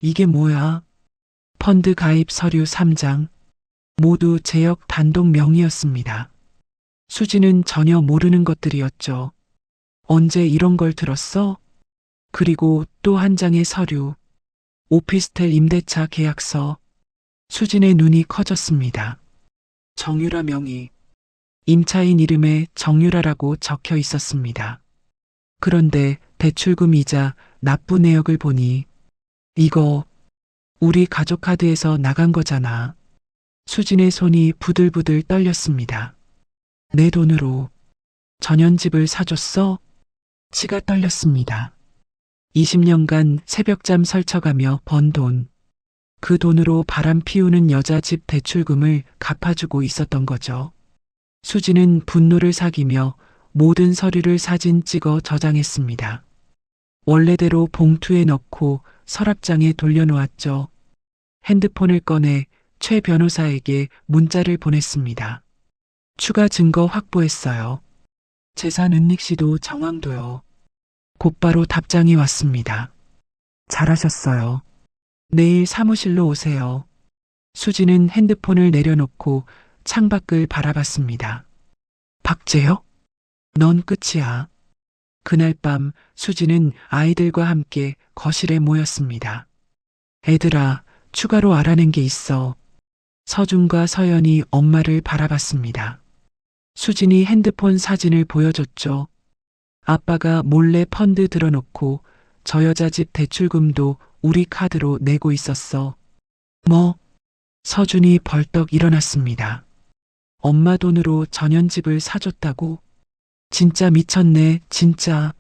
이게 뭐야? 펀드 가입 서류 3장. 모두 재혁 단독 명의였습니다. 수진은 전혀 모르는 것들이었죠. 언제 이런 걸 들었어? 그리고 또 한 장의 서류. 오피스텔 임대차 계약서. 수진의 눈이 커졌습니다. 정유라 명의. 임차인 이름에 정유라라고 적혀 있었습니다. 그런데 대출금 이자 납부 내역을 보니 이거 우리 가족 카드에서 나간 거잖아. 수진의 손이 부들부들 떨렸습니다. 내 돈으로 전원집을 사줬어? 치가 떨렸습니다. 20년간 새벽잠 설쳐가며 번 돈. 그 돈으로 바람 피우는 여자 집 대출금을 갚아주고 있었던 거죠. 수지는 분노를 사기며 모든 서류를 사진 찍어 저장했습니다. 원래대로 봉투에 넣고 서랍장에 돌려놓았죠. 핸드폰을 꺼내 최 변호사에게 문자를 보냈습니다. 추가 증거 확보했어요. 재산 은닉시도 정황도요. 곧바로 답장이 왔습니다. 잘하셨어요. 내일 사무실로 오세요. 수지는 핸드폰을 내려놓고 창밖을 바라봤습니다. 박재혁? 넌 끝이야. 그날 밤 수지는 아이들과 함께 거실에 모였습니다. 애들아, 추가로 알아낸 게 있어. 서준과 서연이 엄마를 바라봤습니다. 수진이 핸드폰 사진을 보여줬죠. 아빠가 몰래 펀드 들어놓고 저 여자 집 대출금도 우리 카드로 내고 있었어. 뭐? 서준이 벌떡 일어났습니다. 엄마 돈으로 전원집을 사줬다고? 진짜 미쳤네, 진짜.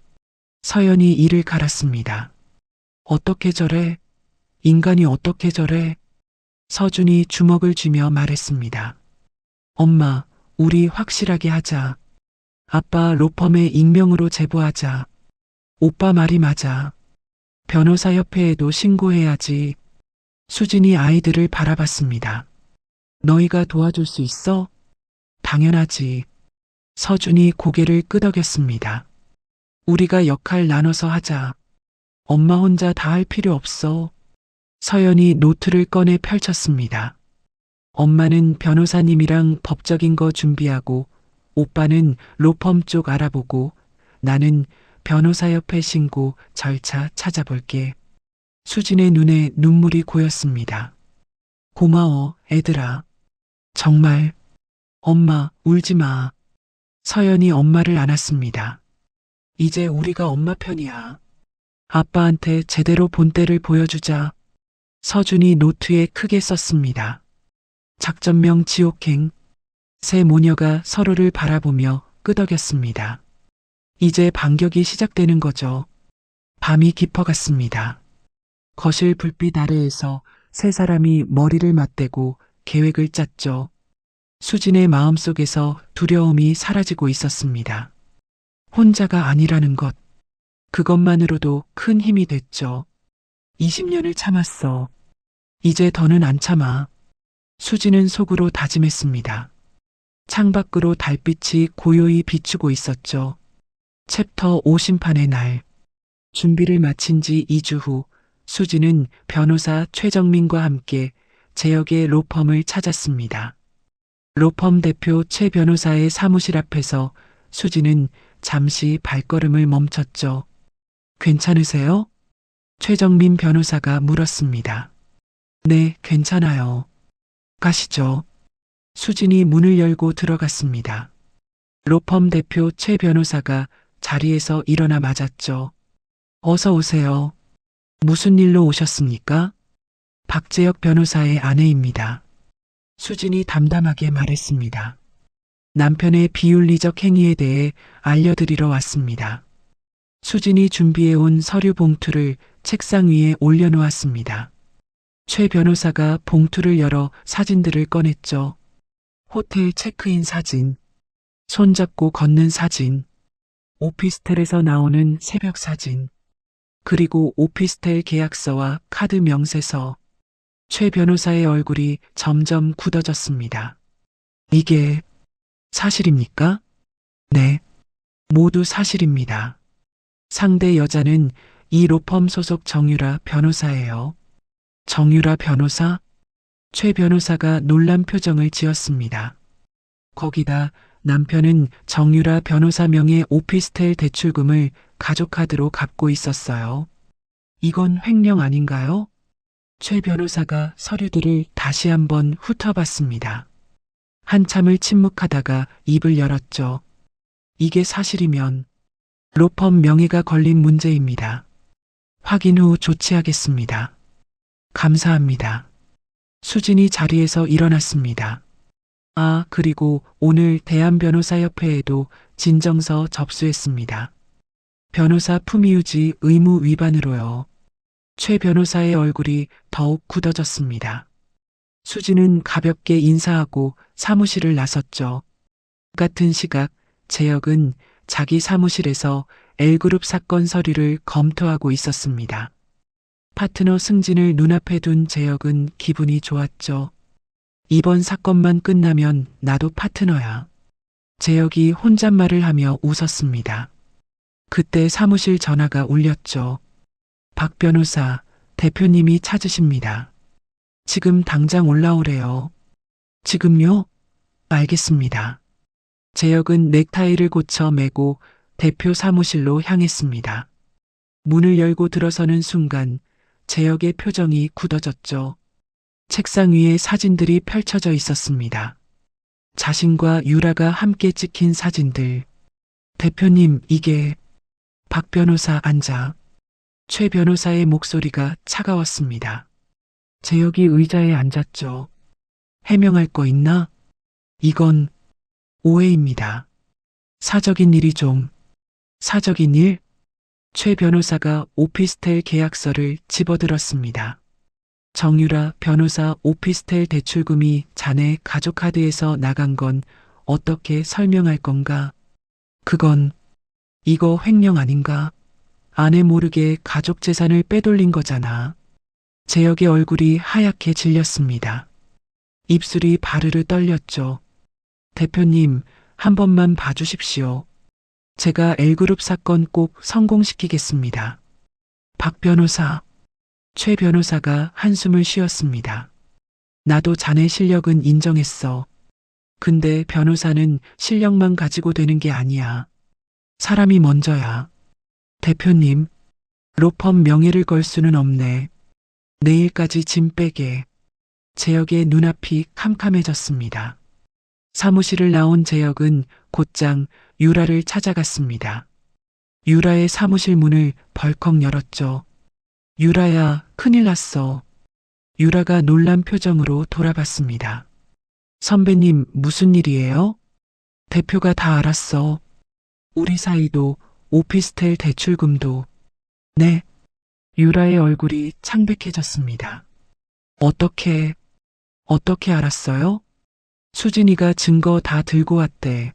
서연이 이를 갈았습니다. 어떻게 저래? 인간이 어떻게 저래? 서준이 주먹을 쥐며 말했습니다. 엄마, 우리 확실하게 하자. 아빠 로펌에 익명으로 제보하자. 오빠 말이 맞아. 변호사협회에도 신고해야지. 수진이 아이들을 바라봤습니다. 너희가 도와줄 수 있어? 당연하지. 서준이 고개를 끄덕였습니다. 우리가 역할 나눠서 하자. 엄마 혼자 다 할 필요 없어. 서연이 노트를 꺼내 펼쳤습니다. 엄마는 변호사님이랑 법적인 거 준비하고, 오빠는 로펌 쪽 알아보고, 나는 변호사협회 신고 절차 찾아볼게. 수진의 눈에 눈물이 고였습니다. 고마워, 애들아. 정말. 엄마, 울지 마. 서연이 엄마를 안았습니다. 이제 우리가 엄마 편이야. 아빠한테 제대로 본때를 보여주자. 서준이 노트에 크게 썼습니다. 작전명 지옥행. 세 모녀가 서로를 바라보며 끄덕였습니다. 이제 반격이 시작되는 거죠. 밤이 깊어갔습니다. 거실 불빛 아래에서 세 사람이 머리를 맞대고 계획을 짰죠. 수진의 마음속에서 두려움이 사라지고 있었습니다. 혼자가 아니라는 것, 그것만으로도 큰 힘이 됐죠. 20년을 참았어. 이제 더는 안 참아. 수진은 속으로 다짐했습니다. 창밖으로 달빛이 고요히 비추고 있었죠. 챕터 5심판의 날. 준비를 마친 지 2주 후 수진은 변호사 최정민과 함께 재혁의 로펌을 찾았습니다. 로펌 대표 최 변호사의 사무실 앞에서 수진은 잠시 발걸음을 멈췄죠. 괜찮으세요? 최정민 변호사가 물었습니다. 네, 괜찮아요. 가시죠. 수진이 문을 열고 들어갔습니다. 로펌 대표 최 변호사가 자리에서 일어나 맞았죠. 어서 오세요. 무슨 일로 오셨습니까? 박재혁 변호사의 아내입니다. 수진이 담담하게 말했습니다. 남편의 비윤리적 행위에 대해 알려드리러 왔습니다. 수진이 준비해온 서류 봉투를 책상 위에 올려놓았습니다. 최 변호사가 봉투를 열어 사진들을 꺼냈죠. 호텔 체크인 사진, 손잡고 걷는 사진, 오피스텔에서 나오는 새벽 사진, 그리고 오피스텔 계약서와 카드 명세서. 최 변호사의 얼굴이 점점 굳어졌습니다. 이게 사실입니까? 네, 모두 사실입니다. 상대 여자는 이 로펌 소속 정유라 변호사예요. 정유라 변호사? 최 변호사가 놀란 표정을 지었습니다. 거기다 남편은 정유라 변호사 명의 오피스텔 대출금을 가족카드로 갚고 있었어요. 이건 횡령 아닌가요? 최 변호사가 서류들을 다시 한번 훑어봤습니다. 한참을 침묵하다가 입을 열었죠. 이게 사실이면 로펌 명예가 걸린 문제입니다. 확인 후 조치하겠습니다. 감사합니다. 수진이 자리에서 일어났습니다. 아, 그리고 오늘 대한변호사협회에도 진정서 접수했습니다. 변호사 품위유지 의무 위반으로요. 최 변호사의 얼굴이 더욱 굳어졌습니다. 수진은 가볍게 인사하고 사무실을 나섰죠. 같은 시각 재혁은 자기 사무실에서 L그룹 사건 서류를 검토하고 있었습니다. 파트너 승진을 눈앞에 둔 재혁은 기분이 좋았죠. 이번 사건만 끝나면 나도 파트너야. 재혁이 혼잣말을 하며 웃었습니다. 그때 사무실 전화가 울렸죠. 박 변호사, 대표님이 찾으십니다. 지금 당장 올라오래요. 지금요? 알겠습니다. 재혁은 넥타이를 고쳐 매고 대표 사무실로 향했습니다. 문을 열고 들어서는 순간 재혁의 표정이 굳어졌죠. 책상 위에 사진들이 펼쳐져 있었습니다. 자신과 유라가 함께 찍힌 사진들. 대표님, 이게... 박 변호사 앉아. 최 변호사의 목소리가 차가웠습니다. 재혁이 의자에 앉았죠. 해명할 거 있나? 이건 오해입니다. 사적인 일이 좀. 사적인 일? 최 변호사가 오피스텔 계약서를 집어들었습니다. 정유라 변호사 오피스텔 대출금이 자네 가족카드에서 나간 건 어떻게 설명할 건가? 그건 이거 횡령 아닌가? 아내 모르게 가족 재산을 빼돌린 거잖아. 재혁의 얼굴이 하얗게 질렸습니다. 입술이 바르르 떨렸죠. 대표님, 한 번만 봐주십시오. 제가 L그룹 사건 꼭 성공시키겠습니다. 박 변호사. 최 변호사가 한숨을 쉬었습니다. 나도 자네 실력은 인정했어. 근데 변호사는 실력만 가지고 되는 게 아니야. 사람이 먼저야. 대표님, 로펌 명예를 걸 수는 없네. 내일까지 짐 빼게. 재혁의 눈앞이 캄캄해졌습니다. 사무실을 나온 재혁은 곧장 유라를 찾아갔습니다. 유라의 사무실 문을 벌컥 열었죠. 유라야, 큰일 났어. 유라가 놀란 표정으로 돌아봤습니다. 선배님, 무슨 일이에요? 대표가 다 알았어. 우리 사이도 오피스텔 대출금도. 네. 유라의 얼굴이 창백해졌습니다. 어떻게 알았어요? 수진이가 증거 다 들고 왔대.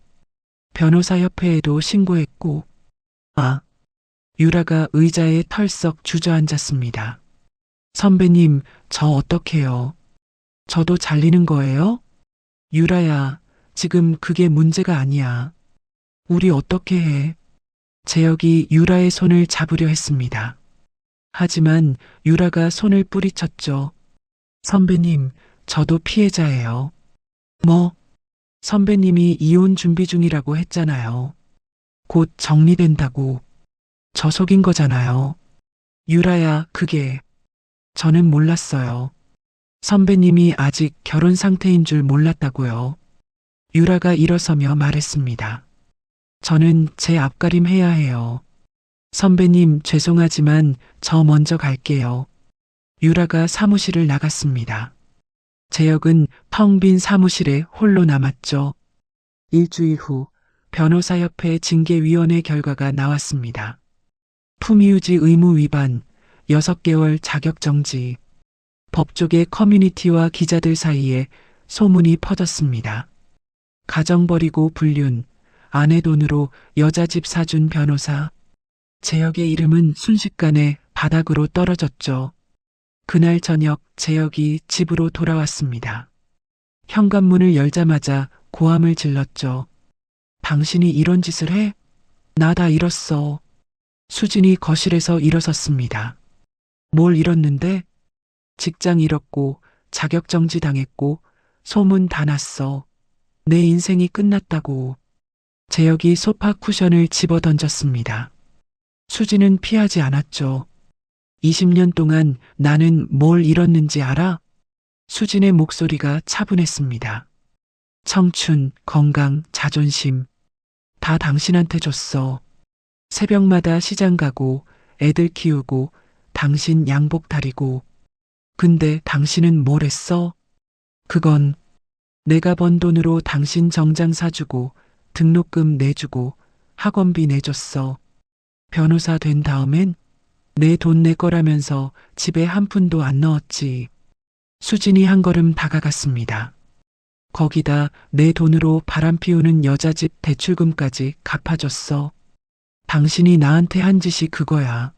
변호사협회에도 신고했고. 아. 유라가 의자에 털썩 주저앉았습니다. 선배님, 저 어떡해요? 저도 잘리는 거예요? 유라야, 지금 그게 문제가 아니야. 우리 어떻게 해? 재혁이 유라의 손을 잡으려 했습니다. 하지만 유라가 손을 뿌리쳤죠. 선배님, 저도 피해자예요. 뭐? 선배님이 이혼 준비 중이라고 했잖아요. 곧 정리된다고. 저 속인 거잖아요. 유라야, 그게... 저는 몰랐어요. 선배님이 아직 결혼 상태인 줄 몰랐다고요. 유라가 일어서며 말했습니다. 저는 제 앞가림 해야 해요. 선배님 죄송하지만 저 먼저 갈게요. 유라가 사무실을 나갔습니다. 재혁은 텅 빈 사무실에 홀로 남았죠. 일주일 후 변호사협회 징계위원회 결과가 나왔습니다. 품위유지 의무 위반, 6개월 자격정지. 법조계 커뮤니티와 기자들 사이에 소문이 퍼졌습니다. 가정 버리고 불륜, 아내 돈으로 여자 집 사준 변호사. 재혁의 이름은 순식간에 바닥으로 떨어졌죠. 그날 저녁 재혁이 집으로 돌아왔습니다. 현관문을 열자마자 고함을 질렀죠. 당신이 이런 짓을 해? 나 다 잃었어. 수진이 거실에서 일어섰습니다. 뭘 잃었는데? 직장 잃었고 자격정지 당했고 소문 다 났어. 내 인생이 끝났다고. 재혁이 소파 쿠션을 집어 던졌습니다. 수진은 피하지 않았죠. 20년 동안 나는 뭘 잃었는지 알아? 수진의 목소리가 차분했습니다. 청춘, 건강, 자존심. 다 당신한테 줬어. 새벽마다 시장 가고 애들 키우고 당신 양복 다리고. 근데 당신은 뭘 했어? 그건 내가 번 돈으로 당신 정장 사주고 등록금 내주고 학원비 내줬어. 변호사 된 다음엔 내 돈 내 거라면서 집에 한 푼도 안 넣었지. 수진이 한 걸음 다가갔습니다. 거기다 내 돈으로 바람 피우는 여자 집 대출금까지 갚아줬어. 당신이 나한테 한 짓이 그거야.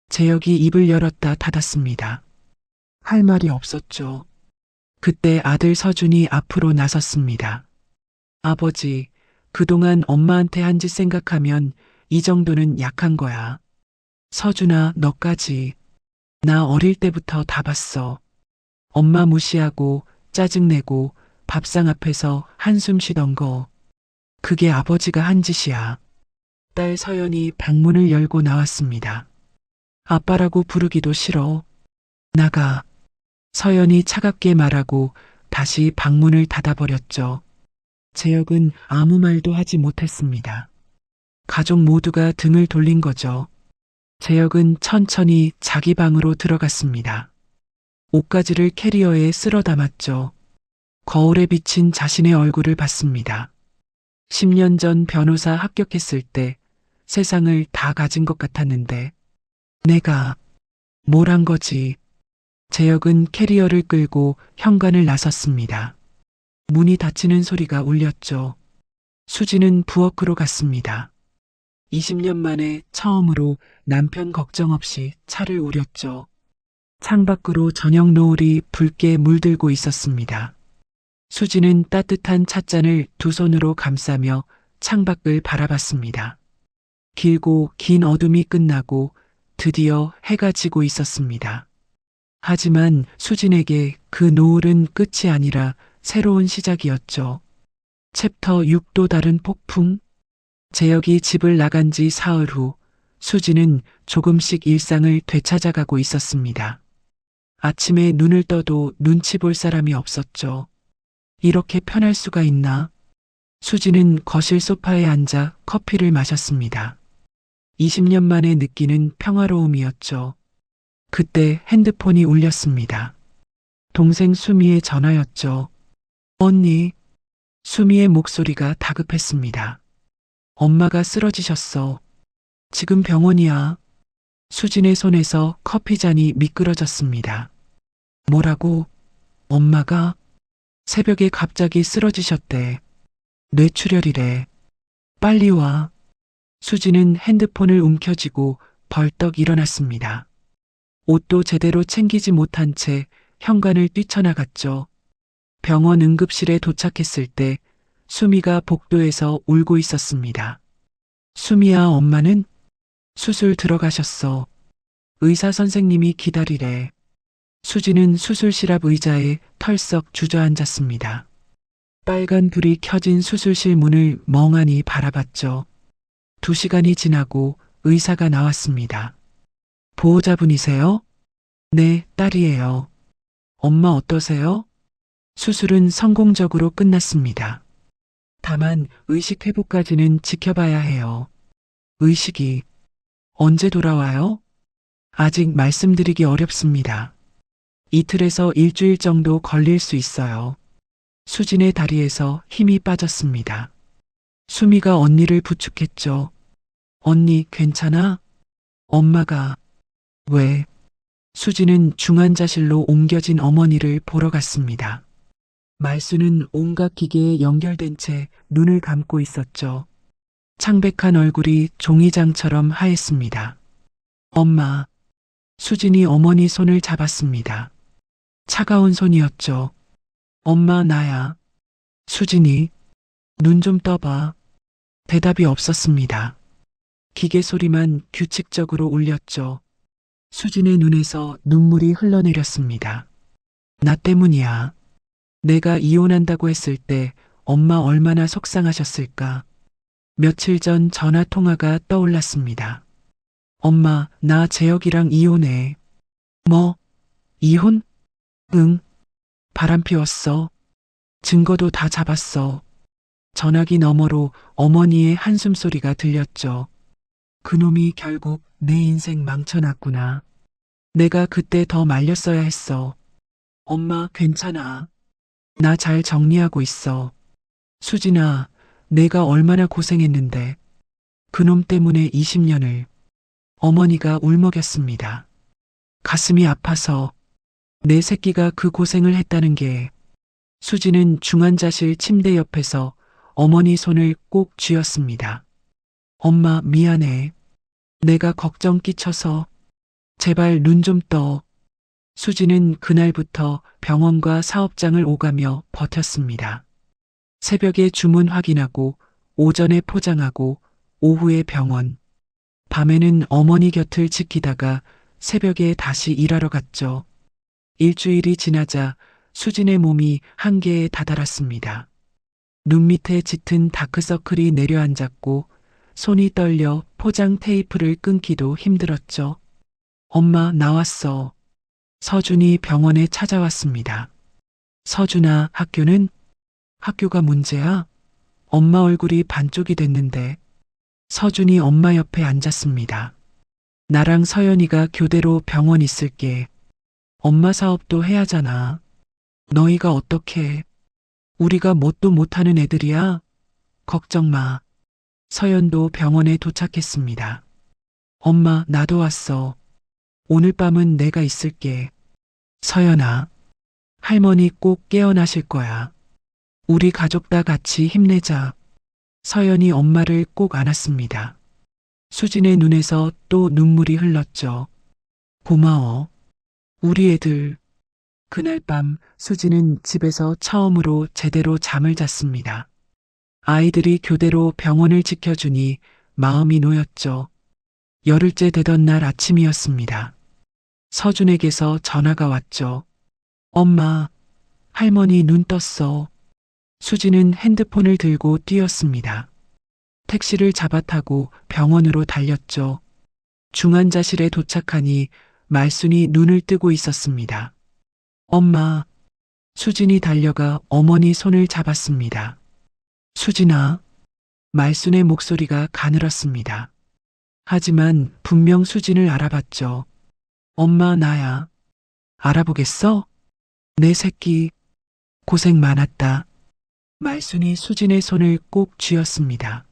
재혁이 입을 열었다 닫았습니다. 할 말이 없었죠. 그때 아들 서준이 앞으로 나섰습니다. 아버지, 그동안 엄마한테 한 짓 생각하면 이 정도는 약한 거야. 서준아, 너까지. 나 어릴 때부터 다 봤어. 엄마 무시하고 짜증내고 밥상 앞에서 한숨 쉬던 거. 그게 아버지가 한 짓이야. 딸 서연이 방문을 열고 나왔습니다. 아빠라고 부르기도 싫어. 나가. 서연이 차갑게 말하고 다시 방문을 닫아버렸죠. 재혁은 아무 말도 하지 못했습니다. 가족 모두가 등을 돌린 거죠. 재혁은 천천히 자기 방으로 들어갔습니다. 옷가지를 캐리어에 쓸어 담았죠. 거울에 비친 자신의 얼굴을 봤습니다. 10년 전 변호사 합격했을 때 세상을 다 가진 것 같았는데 내가 뭘 한 거지. 재혁은 캐리어를 끌고 현관을 나섰습니다. 문이 닫히는 소리가 울렸죠. 수지는 부엌으로 갔습니다. 20년 만에 처음으로 남편 걱정 없이 차를 우렸죠. 창밖으로 저녁 노을이 붉게 물들고 있었습니다. 수지는 따뜻한 찻잔을 두 손으로 감싸며 창밖을 바라봤습니다. 길고 긴 어둠이 끝나고 드디어 해가 지고 있었습니다. 하지만 수진에게 그 노을은 끝이 아니라 새로운 시작이었죠. 챕터 6도 다른 폭풍. 재혁이 집을 나간 지 사흘 후 수지는 조금씩 일상을 되찾아가고 있었습니다. 아침에 눈을 떠도 눈치 볼 사람이 없었죠. 이렇게 편할 수가 있나? 수지는 거실 소파에 앉아 커피를 마셨습니다. 20년 만에 느끼는 평화로움이었죠. 그때 핸드폰이 울렸습니다. 동생 수미의 전화였죠. 언니. 수미의 목소리가 다급했습니다. 엄마가 쓰러지셨어. 지금 병원이야. 수진의 손에서 커피잔이 미끄러졌습니다. 뭐라고? 엄마가? 새벽에 갑자기 쓰러지셨대. 뇌출혈이래. 빨리 와. 수진은 핸드폰을 움켜쥐고 벌떡 일어났습니다. 옷도 제대로 챙기지 못한 채 현관을 뛰쳐나갔죠. 병원 응급실에 도착했을 때 수미가 복도에서 울고 있었습니다. 수미야, 엄마는? 수술 들어가셨어. 의사 선생님이 기다리래. 수지는 수술실 앞 의자에 털썩 주저앉았습니다. 빨간 불이 켜진 수술실 문을 멍하니 바라봤죠. 2시간이 지나고 의사가 나왔습니다. 보호자분이세요? 네, 딸이에요. 엄마 어떠세요? 수술은 성공적으로 끝났습니다. 다만 의식 회복까지는 지켜봐야 해요. 의식이 언제 돌아와요? 아직 말씀드리기 어렵습니다. 이틀에서 일주일 정도 걸릴 수 있어요. 수진의 다리에서 힘이 빠졌습니다. 수미가 언니를 부축했죠. 언니 괜찮아? 엄마가 왜? 수진은 중환자실로 옮겨진 어머니를 보러 갔습니다. 말수는 온갖 기계에 연결된 채 눈을 감고 있었죠. 창백한 얼굴이 종이장처럼 하였습니다. 엄마. 수진이 어머니 손을 잡았습니다. 차가운 손이었죠. 엄마 나야. 수진이 눈 좀 떠봐. 대답이 없었습니다. 기계 소리만 규칙적으로 울렸죠. 수진의 눈에서 눈물이 흘러내렸습니다. 나 때문이야. 내가 이혼한다고 했을 때 엄마 얼마나 속상하셨을까. 며칠 전 전화 통화가 떠올랐습니다. 엄마, 나 재혁이랑 이혼해. 뭐? 이혼? 응. 바람 피웠어. 증거도 다 잡았어. 전화기 너머로 어머니의 한숨 소리가 들렸죠. 그놈이 결국 내 인생 망쳐놨구나. 내가 그때 더 말렸어야 했어. 엄마, 괜찮아. 나 잘 정리하고 있어. 수진아, 내가 얼마나 고생했는데. 그놈 때문에 20년을. 어머니가 울먹였습니다. 가슴이 아파서 내 새끼가 그 고생을 했다는 게. 수진은 중환자실 침대 옆에서 어머니 손을 꼭 쥐었습니다. 엄마 미안해. 내가 걱정 끼쳐서. 제발 눈 좀 떠. 수진은 그날부터 병원과 사업장을 오가며 버텼습니다. 새벽에 주문 확인하고, 오전에 포장하고, 오후에 병원. 밤에는 어머니 곁을 지키다가 새벽에 다시 일하러 갔죠. 일주일이 지나자 수진의 몸이 한계에 다다랐습니다. 눈 밑에 짙은 다크서클이 내려앉았고 손이 떨려 포장 테이프를 끊기도 힘들었죠. 엄마 나왔어. 서준이 병원에 찾아왔습니다. 서준아, 학교는? 학교가 문제야? 엄마 얼굴이 반쪽이 됐는데. 서준이 엄마 옆에 앉았습니다. 나랑 서연이가 교대로 병원 있을게. 엄마 사업도 해야잖아. 너희가 어떻게? 우리가 뭣도 못하는 애들이야? 걱정 마. 서연도 병원에 도착했습니다. 엄마, 나도 왔어. 오늘 밤은 내가 있을게. 서연아, 할머니 꼭 깨어나실 거야. 우리 가족 다 같이 힘내자. 서연이 엄마를 꼭 안았습니다. 수진의 눈에서 또 눈물이 흘렀죠. 고마워. 우리 애들. 그날 밤 수진은 집에서 처음으로 제대로 잠을 잤습니다. 아이들이 교대로 병원을 지켜주니 마음이 놓였죠. 열흘째 되던 날 아침이었습니다. 서준에게서 전화가 왔죠. 엄마, 할머니 눈 떴어. 수진은 핸드폰을 들고 뛰었습니다. 택시를 잡아 타고 병원으로 달렸죠. 중환자실에 도착하니 말순이 눈을 뜨고 있었습니다. 엄마, 수진이 달려가 어머니 손을 잡았습니다. 수진아, 말순의 목소리가 가늘었습니다. 하지만 분명 수진을 알아봤죠. 엄마 나야. 알아보겠어? 내 새끼. 고생 많았다. 말순이 수진의 손을 꼭 쥐었습니다.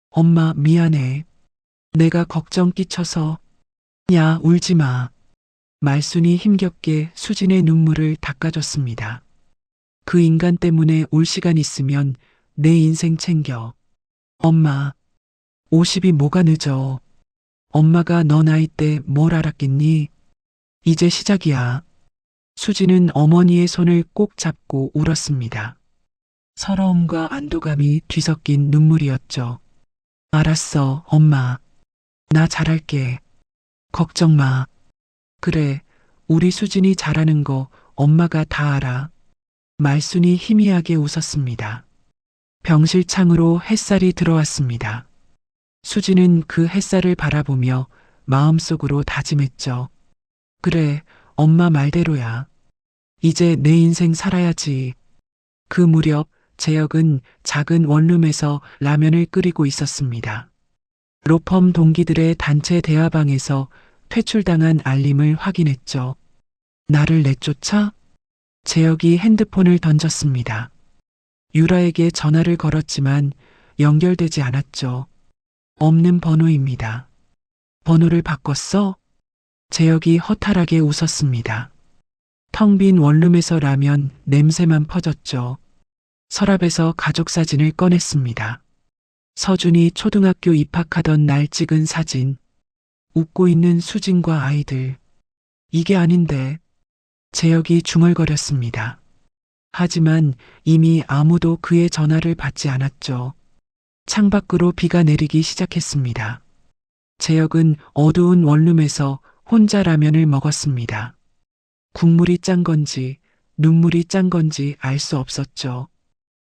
엄마 미안해. 내가 걱정 끼쳐서. 야, 울지 마. 말순이 힘겹게 수진의 눈물을 닦아줬습니다. 그 인간 때문에 올 시간 있으면 내 인생 챙겨. 엄마, 50이 뭐가 늦어. 엄마가 너 나이 때 뭘 알았겠니? 이제 시작이야. 수진은 어머니의 손을 꼭 잡고 울었습니다. 서러움과 안도감이 뒤섞인 눈물이었죠. 알았어, 엄마. 나 잘할게. 걱정 마. 그래, 우리 수진이 잘하는 거 엄마가 다 알아. 말순이 희미하게 웃었습니다. 병실 창으로 햇살이 들어왔습니다. 수진은 그 햇살을 바라보며 마음속으로 다짐했죠. 그래, 엄마 말대로야. 이제 내 인생 살아야지. 그 무렵 재혁은 작은 원룸에서 라면을 끓이고 있었습니다. 로펌 동기들의 단체 대화방에서 퇴출당한 알림을 확인했죠. 나를 내쫓아? 재혁이 핸드폰을 던졌습니다. 유라에게 전화를 걸었지만 연결되지 않았죠. 없는 번호입니다. 번호를 바꿨어? 재혁이 허탈하게 웃었습니다. 텅 빈 원룸에서 라면 냄새만 퍼졌죠. 서랍에서 가족 사진을 꺼냈습니다. 서준이 초등학교 입학하던 날 찍은 사진. 웃고 있는 수진과 아이들. 이게 아닌데. 재혁이 중얼거렸습니다. 하지만 이미 아무도 그의 전화를 받지 않았죠. 창밖으로 비가 내리기 시작했습니다. 재혁은 어두운 원룸에서 혼자 라면을 먹었습니다. 국물이 짠 건지 눈물이 짠 건지 알 수 없었죠.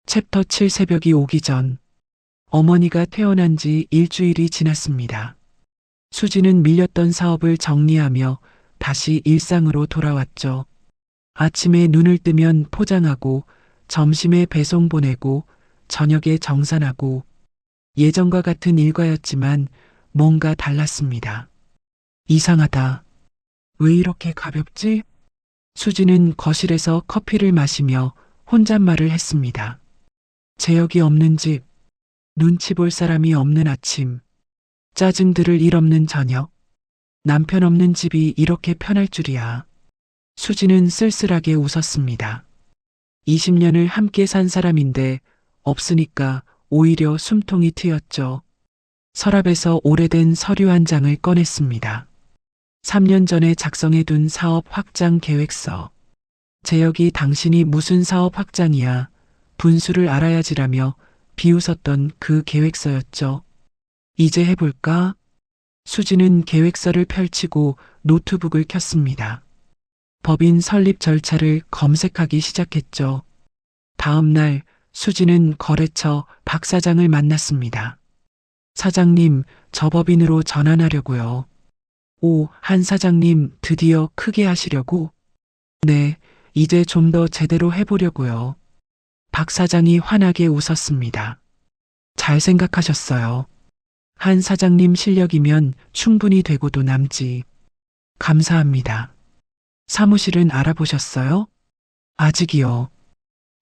챕터 7 새벽이 오기 전 어머니가 퇴원한 지 일주일이 지났습니다. 수지는 밀렸던 사업을 정리하며 다시 일상으로 돌아왔죠. 아침에 눈을 뜨면 포장하고 점심에 배송 보내고 저녁에 정산하고 예전과 같은 일과였지만 뭔가 달랐습니다. 이상하다. 왜 이렇게 가볍지? 수지는 거실에서 커피를 마시며 혼잣말을 했습니다. 재혁이 없는 집, 눈치 볼 사람이 없는 아침, 짜증 들을 일 없는 저녁, 남편 없는 집이 이렇게 편할 줄이야. 수지는 쓸쓸하게 웃었습니다. 20년을 함께 산 사람인데 없으니까 오히려 숨통이 트였죠. 서랍에서 오래된 서류 한 장을 꺼냈습니다. 3년 전에 작성해둔 사업 확장 계획서. 재혁이 당신이 무슨 사업 확장이야. 분수를 알아야지라며 비웃었던 그 계획서였죠. 이제 해볼까? 수지는 계획서를 펼치고 노트북을 켰습니다. 법인 설립 절차를 검색하기 시작했죠. 다음 날 수지는 거래처 박 사장을 만났습니다. 사장님, 저 법인으로 전환하려고요. 오, 한 사장님 드디어 크게 하시려고? 네, 이제 좀 더 제대로 해보려고요. 박 사장이 환하게 웃었습니다. 잘 생각하셨어요. 한 사장님 실력이면 충분히 되고도 남지. 감사합니다. 사무실은 알아보셨어요? 아직이요.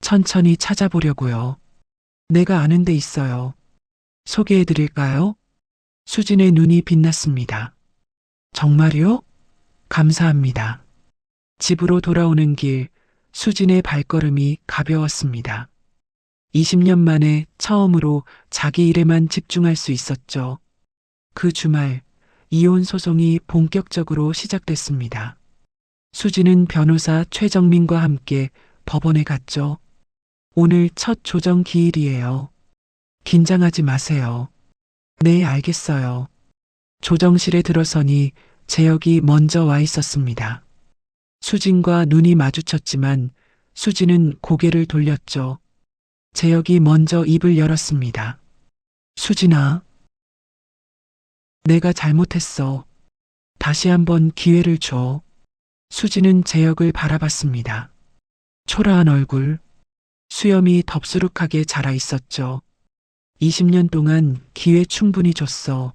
천천히 찾아보려고요. 내가 아는 데 있어요. 소개해드릴까요? 수진의 눈이 빛났습니다. 정말요? 감사합니다. 집으로 돌아오는 길, 수진의 발걸음이 가벼웠습니다. 20년 만에 처음으로 자기 일에만 집중할 수 있었죠. 그 주말, 이혼 소송이 본격적으로 시작됐습니다. 수지는 변호사 최정민과 함께 법원에 갔죠. 오늘 첫 조정 기일이에요. 긴장하지 마세요. 네, 알겠어요. 조정실에 들어서니 재혁이 먼저 와 있었습니다. 수진과 눈이 마주쳤지만 수지는 고개를 돌렸죠. 재혁이 먼저 입을 열었습니다. 수진아, 내가 잘못했어. 다시 한번 기회를 줘. 수지는 재혁을 바라봤습니다. 초라한 얼굴, 수염이 덥수룩하게 자라 있었죠. 20년 동안 기회 충분히 줬어.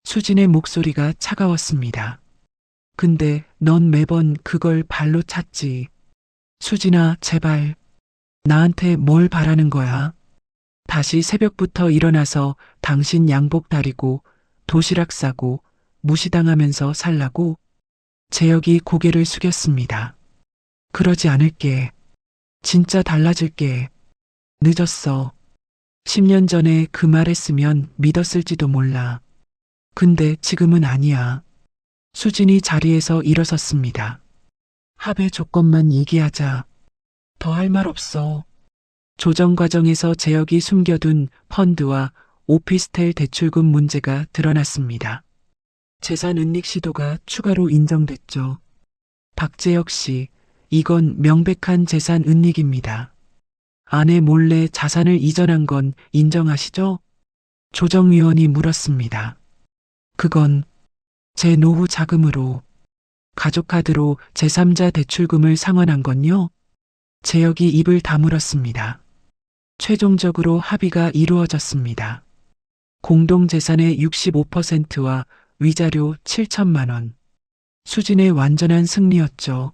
수진의 목소리가 차가웠습니다. 근데 넌 매번 그걸 발로 찼지. 수진아, 제발. 나한테 뭘 바라는 거야? 다시 새벽부터 일어나서 당신 양복 다리고 도시락 싸고 무시당하면서 살라고? 재혁이 고개를 숙였습니다. 그러지 않을게. 진짜 달라질게. 늦었어. 10년 전에 그 말 했으면 믿었을지도 몰라. 근데 지금은 아니야. 수진이 자리에서 일어섰습니다. 합의 조건만 얘기하자. 더 할 말 없어. 조정 과정에서 재혁이 숨겨둔 펀드와 오피스텔 대출금 문제가 드러났습니다. 재산 은닉 시도가 추가로 인정됐죠. 박재혁 씨, 이건 명백한 재산 은닉입니다. 아내 몰래 자산을 이전한 건 인정하시죠? 조정위원이 물었습니다. 그건 제 노후 자금으로. 가족카드로 제3자 대출금을 상환한 건요? 재혁이 입을 다물었습니다. 최종적으로 합의가 이루어졌습니다. 공동재산의 65%와 위자료 7천만 원. 수진의 완전한 승리였죠.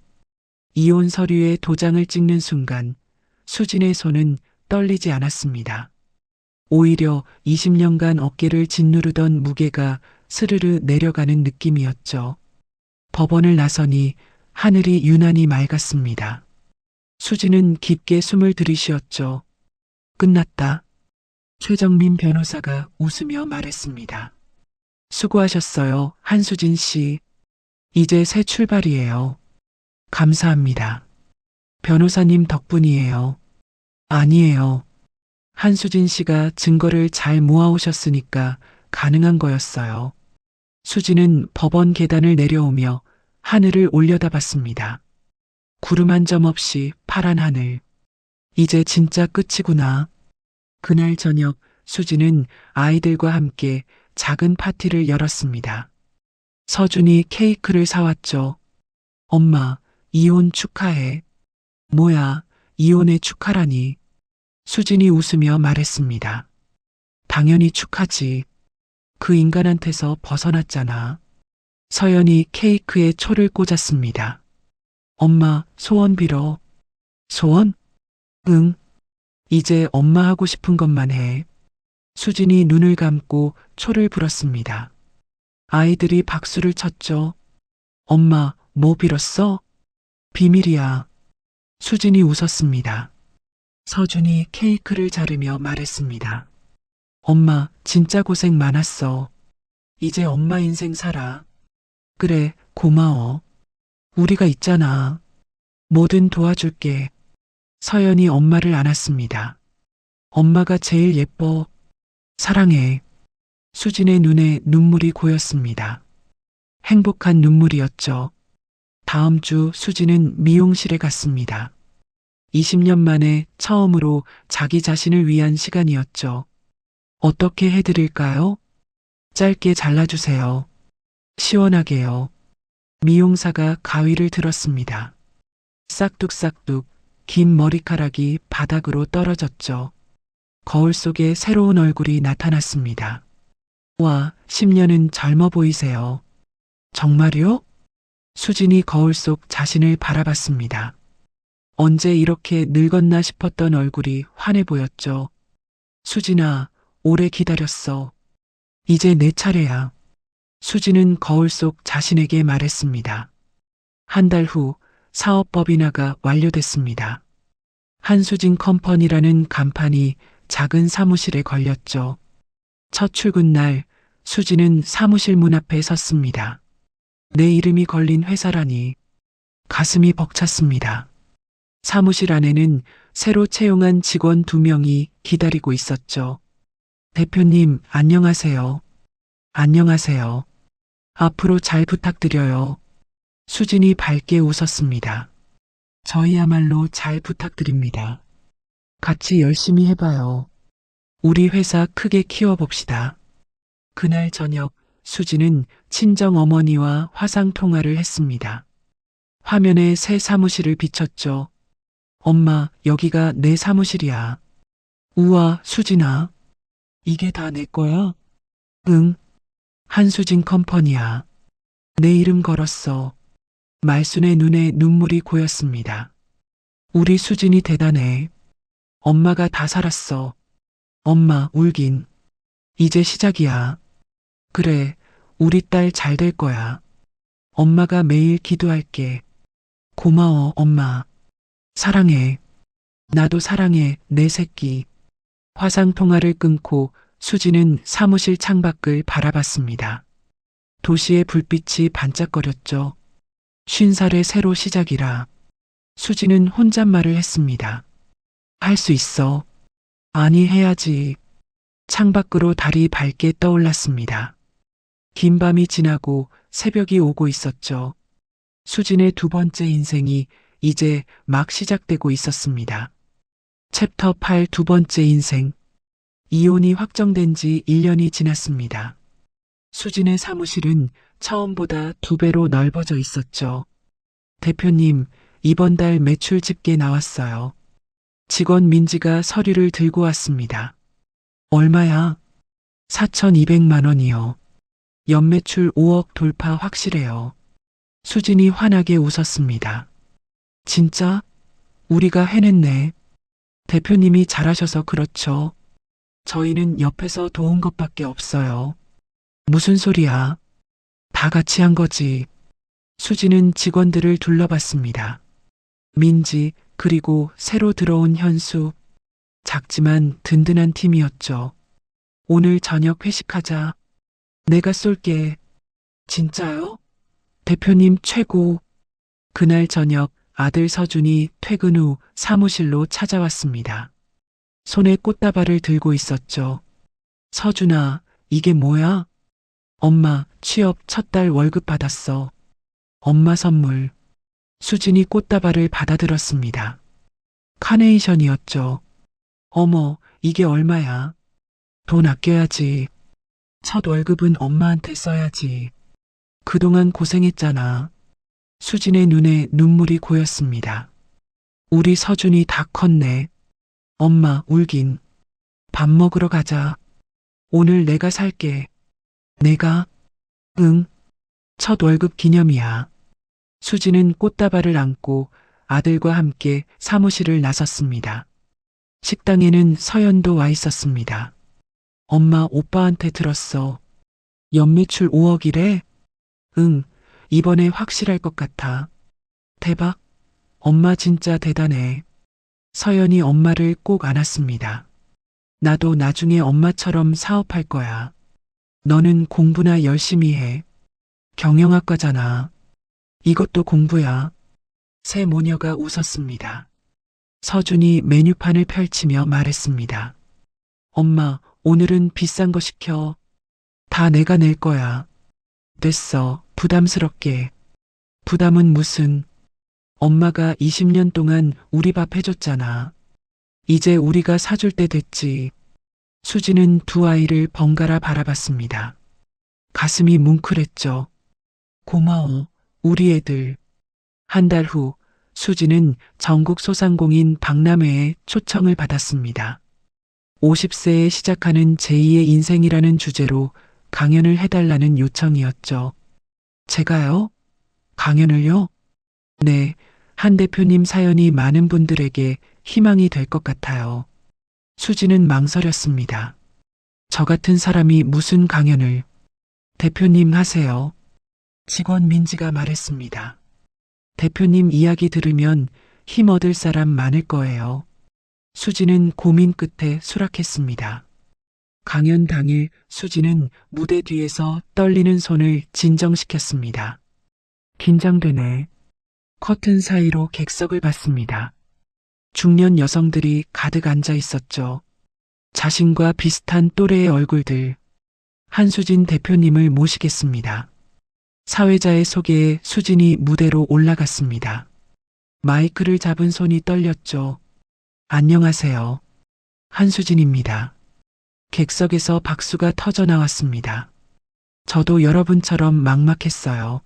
이혼 서류에 도장을 찍는 순간 수진의 손은 떨리지 않았습니다. 오히려 20년간 어깨를 짓누르던 무게가 스르르 내려가는 느낌이었죠. 법원을 나서니 하늘이 유난히 맑았습니다. 수진은 깊게 숨을 들이쉬었죠. 끝났다. 최정민 변호사가 웃으며 말했습니다. 수고하셨어요, 한수진 씨. 이제 새 출발이에요. 감사합니다. 변호사님 덕분이에요. 아니에요. 한수진 씨가 증거를 잘 모아오셨으니까 가능한 거였어요. 수진은 법원 계단을 내려오며 하늘을 올려다봤습니다. 구름 한 점 없이 파란 하늘. 이제 진짜 끝이구나. 그날 저녁 수진은 아이들과 함께 작은 파티를 열었습니다. 서준이 케이크를 사왔죠. 엄마, 이혼 축하해. 뭐야, 이혼에 축하라니. 수진이 웃으며 말했습니다. 당연히 축하지. 그 인간한테서 벗어났잖아. 서연이 케이크에 초를 꽂았습니다. 엄마, 소원 빌어. 소원? 응. 이제 엄마 하고 싶은 것만 해. 수진이 눈을 감고 초를 불었습니다. 아이들이 박수를 쳤죠. 엄마, 뭐 빌었어? 비밀이야. 수진이 웃었습니다. 서준이 케이크를 자르며 말했습니다. 엄마, 진짜 고생 많았어. 이제 엄마 인생 살아. 그래, 고마워. 우리가 있잖아. 뭐든 도와줄게. 서연이 엄마를 안았습니다. 엄마가 제일 예뻐. 사랑해. 수진의 눈에 눈물이 고였습니다. 행복한 눈물이었죠. 다음 주 수진은 미용실에 갔습니다. 20년 만에 처음으로 자기 자신을 위한 시간이었죠. 어떻게 해드릴까요? 짧게 잘라주세요. 시원하게요. 미용사가 가위를 들었습니다. 싹둑싹둑 긴 머리카락이 바닥으로 떨어졌죠. 거울 속에 새로운 얼굴이 나타났습니다. 와, 10년은 젊어 보이세요. 정말요? 수진이 거울 속 자신을 바라봤습니다. 언제 이렇게 늙었나 싶었던 얼굴이 환해 보였죠. 수진아, 오래 기다렸어. 이제 내 차례야. 수진은 거울 속 자신에게 말했습니다. 한 달 후 사업법인화가 완료됐습니다. 한수진 컴퍼니라는 간판이 작은 사무실에 걸렸죠. 첫 출근 날 수진은 사무실 문 앞에 섰습니다. 내 이름이 걸린 회사라니 가슴이 벅찼습니다. 사무실 안에는 새로 채용한 직원 2명이 기다리고 있었죠. 대표님, 안녕하세요. 안녕하세요. 앞으로 잘 부탁드려요. 수진이 밝게 웃었습니다. 저희야말로 잘 부탁드립니다. 같이 열심히 해봐요. 우리 회사 크게 키워봅시다. 그날 저녁 수진은 친정 어머니와 화상 통화를 했습니다. 화면에 새 사무실을 비췄죠. 엄마, 여기가 내 사무실이야. 우와, 수진아. 이게 다 내 거야? 응. 한수진 컴퍼니야. 내 이름 걸었어. 말순의 눈에 눈물이 고였습니다. 우리 수진이 대단해. 엄마가 다 살았어. 엄마, 울긴. 이제 시작이야. 그래, 우리 딸 잘 될 거야. 엄마가 매일 기도할게. 고마워, 엄마. 사랑해. 나도 사랑해, 내 새끼. 화상 통화를 끊고 수진은 사무실 창밖을 바라봤습니다. 도시의 불빛이 반짝거렸죠. 50살의 새로 시작이라. 수진은 혼잣말을 했습니다. 할 수 있어. 아니, 해야지. 창밖으로 달이 밝게 떠올랐습니다. 긴 밤이 지나고 새벽이 오고 있었죠. 수진의 두 번째 인생이 이제 막 시작되고 있었습니다. 챕터 8 두 번째 인생. 이혼이 확정된 지 1년이 지났습니다. 수진의 사무실은 처음보다 2배로 넓어져 있었죠. 대표님, 이번 달 매출 집계 나왔어요. 직원 민지가 서류를 들고 왔습니다. 얼마야? 4,200만 원이요. 연매출 5억 돌파 확실해요. 수진이 환하게 웃었습니다. 진짜? 우리가 해냈네. 대표님이 잘하셔서 그렇죠. 저희는 옆에서 도운 것밖에 없어요. 무슨 소리야? 다 같이 한 거지. 수진은 직원들을 둘러봤습니다. 민지, 그리고 새로 들어온 현수. 작지만 든든한 팀이었죠. 오늘 저녁 회식하자. 내가 쏠게. 진짜요? 대표님 최고. 그날 저녁 아들 서준이 퇴근 후 사무실로 찾아왔습니다. 손에 꽃다발을 들고 있었죠. 서준아, 이게 뭐야? 엄마, 취업 첫 달 월급 받았어. 엄마 선물. 수진이 꽃다발을 받아들었습니다. 카네이션이었죠. 어머, 이게 얼마야? 돈 아껴야지. 첫 월급은 엄마한테 써야지. 그동안 고생했잖아. 수진의 눈에 눈물이 고였습니다. 우리 서준이 다 컸네. 엄마, 울긴. 밥 먹으러 가자. 오늘 내가 살게. 내가? 응. 첫 월급 기념이야. 수진은 꽃다발을 안고 아들과 함께 사무실을 나섰습니다. 식당에는 서연도 와 있었습니다. 엄마, 오빠한테 들었어. 연매출 5억이래? 응, 이번에 확실할 것 같아. 대박. 엄마 진짜 대단해. 서연이 엄마를 꼭 안았습니다. 나도 나중에 엄마처럼 사업할 거야. 너는 공부나 열심히 해. 경영학과잖아. 이것도 공부야. 새 모녀가 웃었습니다. 서준이 메뉴판을 펼치며 말했습니다. 엄마, 오늘은 비싼 거 시켜. 다 내가 낼 거야. 됐어. 부담스럽게. 부담은 무슨. 엄마가 20년 동안 우리 밥 해줬잖아. 이제 우리가 사줄 때 됐지. 수지는 두 아이를 번갈아 바라봤습니다. 가슴이 뭉클했죠. 고마워, 우리 애들. 한 달 후, 수지는 전국 소상공인 박람회에 초청을 받았습니다. 50세에 시작하는 제2의 인생이라는 주제로 강연을 해달라는 요청이었죠. 제가요? 강연을요? 네, 한 대표님 사연이 많은 분들에게 희망이 될 것 같아요. 수지는 망설였습니다. 저 같은 사람이 무슨 강연을. 대표님 하세요. 직원 민지가 말했습니다. 대표님 이야기 들으면 힘 얻을 사람 많을 거예요. 수지는 고민 끝에 수락했습니다. 강연 당일 수지는 무대 뒤에서 떨리는 손을 진정시켰습니다. 긴장되네. 커튼 사이로 객석을 봤습니다. 중년 여성들이 가득 앉아 있었죠. 자신과 비슷한 또래의 얼굴들. 한수진 대표님을 모시겠습니다. 사회자의 소개에 수진이 무대로 올라갔습니다. 마이크를 잡은 손이 떨렸죠. 안녕하세요. 한수진입니다. 객석에서 박수가 터져 나왔습니다. 저도 여러분처럼 막막했어요.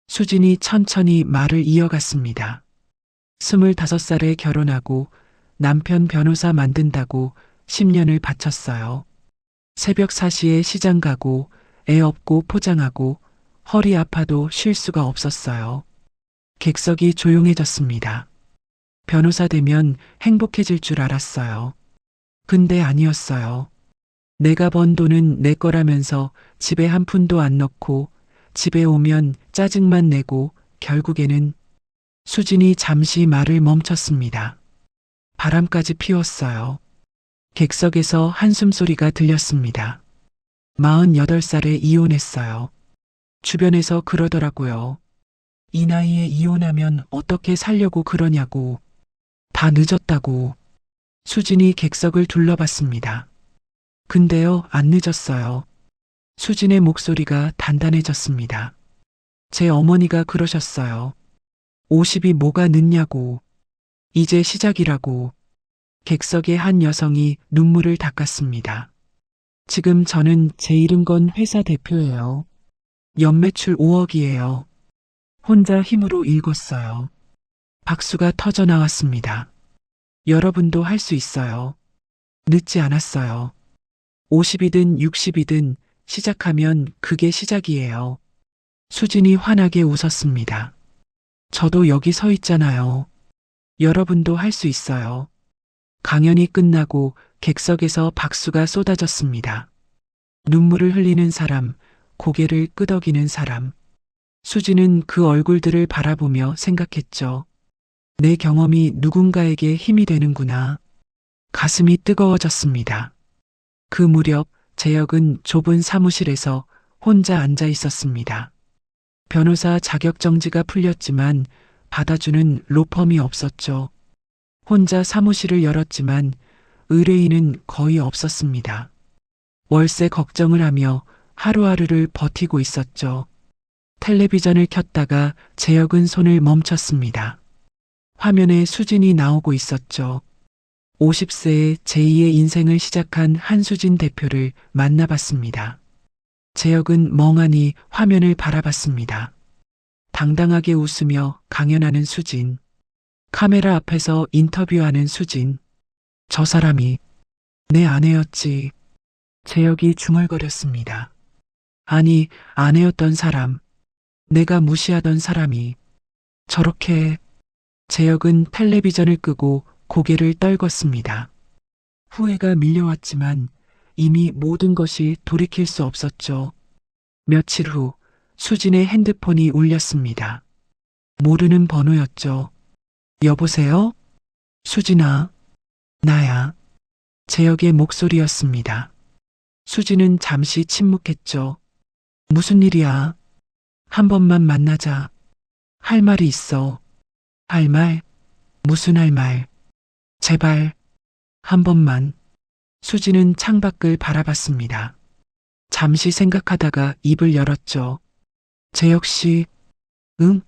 수진이 천천히 말을 이어갔습니다. 25살에 결혼하고 남편 변호사 만든다고 10년을 바쳤어요. 새벽 4시에 시장 가고 애 업고 포장하고 허리 아파도 쉴 수가 없었어요. 객석이 조용해졌습니다. 변호사 되면 행복해질 줄 알았어요. 근데 아니었어요. 내가 번 돈은 내 거라면서 집에 한 푼도 안 넣고 집에 오면 짜증만 내고 결국에는. 수진이 잠시 말을 멈췄습니다. 바람까지 피웠어요. 객석에서 한숨소리가 들렸습니다. 48살에 이혼했어요. 주변에서 그러더라고요. 이 나이에 이혼하면 어떻게 살려고 그러냐고. 다 늦었다고. 수진이 객석을 둘러봤습니다. 근데요, 안 늦었어요. 수진의 목소리가 단단해졌습니다. 제 어머니가 그러셨어요. 50이 뭐가 늦냐고. 이제 시작이라고. 객석의 한 여성이 눈물을 닦았습니다. 지금 저는 제 이름 건 회사 대표예요. 연매출 5억이에요. 혼자 힘으로 일궜어요. 박수가 터져 나왔습니다. 여러분도 할 수 있어요. 늦지 않았어요. 50이든 60이든 시작하면 그게 시작이에요. 수진이 환하게 웃었습니다. 저도 여기 서 있잖아요. 여러분도 할 수 있어요. 강연이 끝나고 객석에서 박수가 쏟아졌습니다. 눈물을 흘리는 사람, 고개를 끄덕이는 사람. 수지는 그 얼굴들을 바라보며 생각했죠. 내 경험이 누군가에게 힘이 되는구나. 가슴이 뜨거워졌습니다. 그 무렵 재혁은 좁은 사무실에서 혼자 앉아 있었습니다. 변호사 자격정지가 풀렸지만 받아주는 로펌이 없었죠. 혼자 사무실을 열었지만 의뢰인은 거의 없었습니다. 월세 걱정을 하며 하루하루를 버티고 있었죠. 텔레비전을 켰다가 재혁은 손을 멈췄습니다. 화면에 수진이 나오고 있었죠. 50세에 제2의 인생을 시작한 한수진 대표를 만나봤습니다. 재혁은 멍하니 화면을 바라봤습니다. 당당하게 웃으며 강연하는 수진. 카메라 앞에서 인터뷰하는 수진. 저 사람이 내 아내였지. 재혁이 중얼거렸습니다. 아니, 아내였던 사람. 내가 무시하던 사람이 저렇게. 재혁은 텔레비전을 끄고 고개를 떨궜습니다. 후회가 밀려왔지만 이미 모든 것이 돌이킬 수 없었죠. 며칠 후 수진의 핸드폰이 울렸습니다. 모르는 번호였죠. 여보세요? 수진아, 나야. 재혁의 목소리였습니다. 수진은 잠시 침묵했죠. 무슨 일이야? 한 번만 만나자. 할 말이 있어. 할 말? 무슨 할 말? 제발, 한 번만. 수진은 창밖을 바라봤습니다. 잠시 생각하다가 입을 열었죠. 재혁 씨, 응?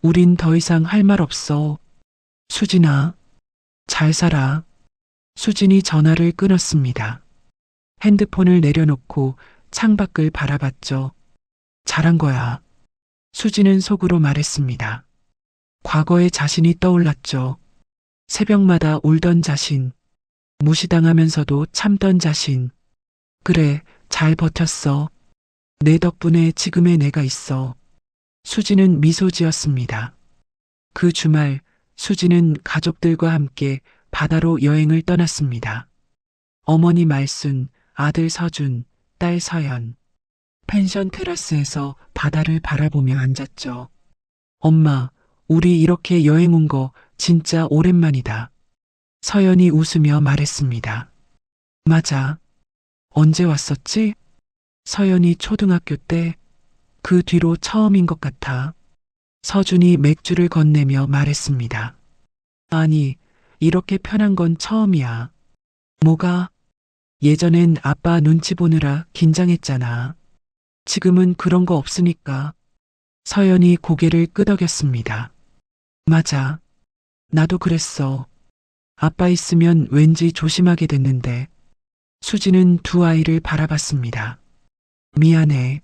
우린 더 이상 할 말 없어. 수진아, 잘 살아. 수진이 전화를 끊었습니다. 핸드폰을 내려놓고 창밖을 바라봤죠. 잘한 거야. 수진은 속으로 말했습니다. 과거의 자신이 떠올랐죠. 새벽마다 울던 자신, 무시당하면서도 참던 자신. 그래, 잘 버텼어. 내 덕분에 지금의 내가 있어. 수진은 미소 지었습니다. 그 주말, 수진은 가족들과 함께 바다로 여행을 떠났습니다. 어머니 말순, 아들 서준, 딸 서연. 펜션 테라스에서 바다를 바라보며 앉았죠. 엄마, 우리 이렇게 여행 온 거 진짜 오랜만이다. 서연이 웃으며 말했습니다. 맞아. 언제 왔었지? 서연이 초등학교 때, 그 뒤로 처음인 것 같아. 서준이 맥주를 건네며 말했습니다. 아니, 이렇게 편한 건 처음이야. 뭐가? 예전엔 아빠 눈치 보느라 긴장했잖아. 지금은 그런 거 없으니까. 서연이 고개를 끄덕였습니다. 맞아. 나도 그랬어. 아빠 있으면 왠지 조심하게 됐는데. 수지는 두 아이를 바라봤습니다. 미안해.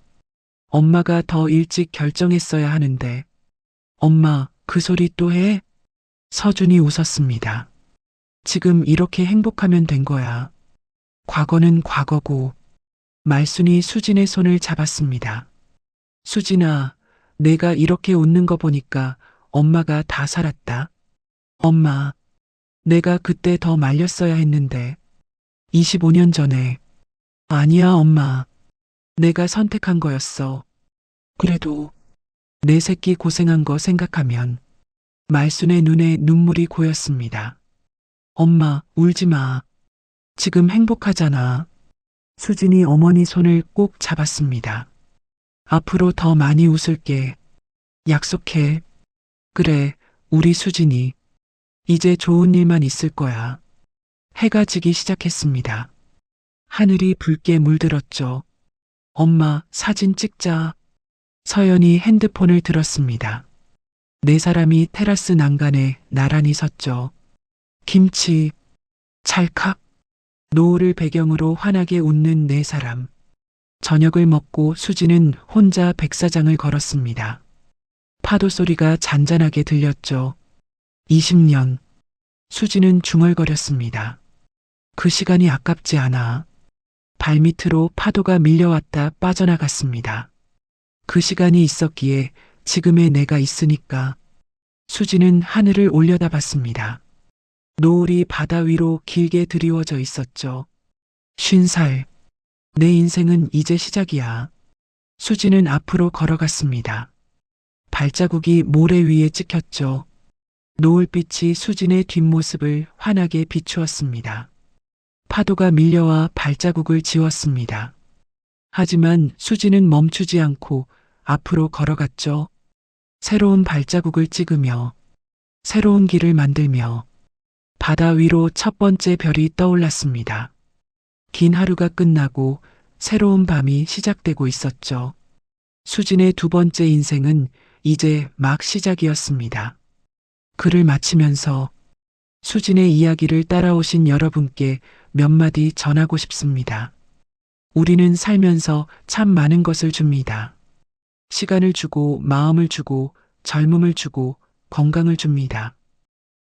엄마가 더 일찍 결정했어야 하는데. 엄마, 그 소리 또 해? 서준이 웃었습니다. 지금 이렇게 행복하면 된 거야. 과거는 과거고. 말순이 수진의 손을 잡았습니다. 수진아, 내가 이렇게 웃는 거 보니까 엄마가 다 살았다. 엄마, 내가 그때 더 말렸어야 했는데. 25년 전에. 아니야, 엄마. 내가 선택한 거였어. 그래도 내 새끼 고생한 거 생각하면 말순의 눈에 눈물이 고였습니다. 엄마, 울지 마. 지금 행복하잖아. 수진이 어머니 손을 꼭 잡았습니다. 앞으로 더 많이 웃을게. 약속해. 그래, 우리 수진이. 이제 좋은 일만 있을 거야. 해가 지기 시작했습니다. 하늘이 붉게 물들었죠. 엄마, 사진 찍자. 서연이 핸드폰을 들었습니다. 네 사람이 테라스 난간에 나란히 섰죠. 김치, 찰칵. 노을을 배경으로 환하게 웃는 네 사람. 저녁을 먹고 수지는 혼자 백사장을 걸었습니다. 파도 소리가 잔잔하게 들렸죠. 20년. 수지는 중얼거렸습니다. 그 시간이 아깝지 않아. 발밑으로 파도가 밀려왔다 빠져나갔습니다. 그 시간이 있었기에 지금의 내가 있으니까. 수지는 하늘을 올려다봤습니다. 노을이 바다 위로 길게 드리워져 있었죠. 50살. 내 인생은 이제 시작이야. 수지는 앞으로 걸어갔습니다. 발자국이 모래 위에 찍혔죠. 노을빛이 수진의 뒷모습을 환하게 비추었습니다. 파도가 밀려와 발자국을 지웠습니다. 하지만 수지는 멈추지 않고 앞으로 걸어갔죠. 새로운 발자국을 찍으며, 새로운 길을 만들며, 바다 위로 첫 번째 별이 떠올랐습니다. 긴 하루가 끝나고 새로운 밤이 시작되고 있었죠. 수진의 두 번째 인생은 이제 막 시작이었습니다. 글을 마치면서 수진의 이야기를 따라오신 여러분께 몇 마디 전하고 싶습니다. 우리는 살면서 참 많은 것을 줍니다. 시간을 주고, 마음을 주고, 젊음을 주고, 건강을 줍니다.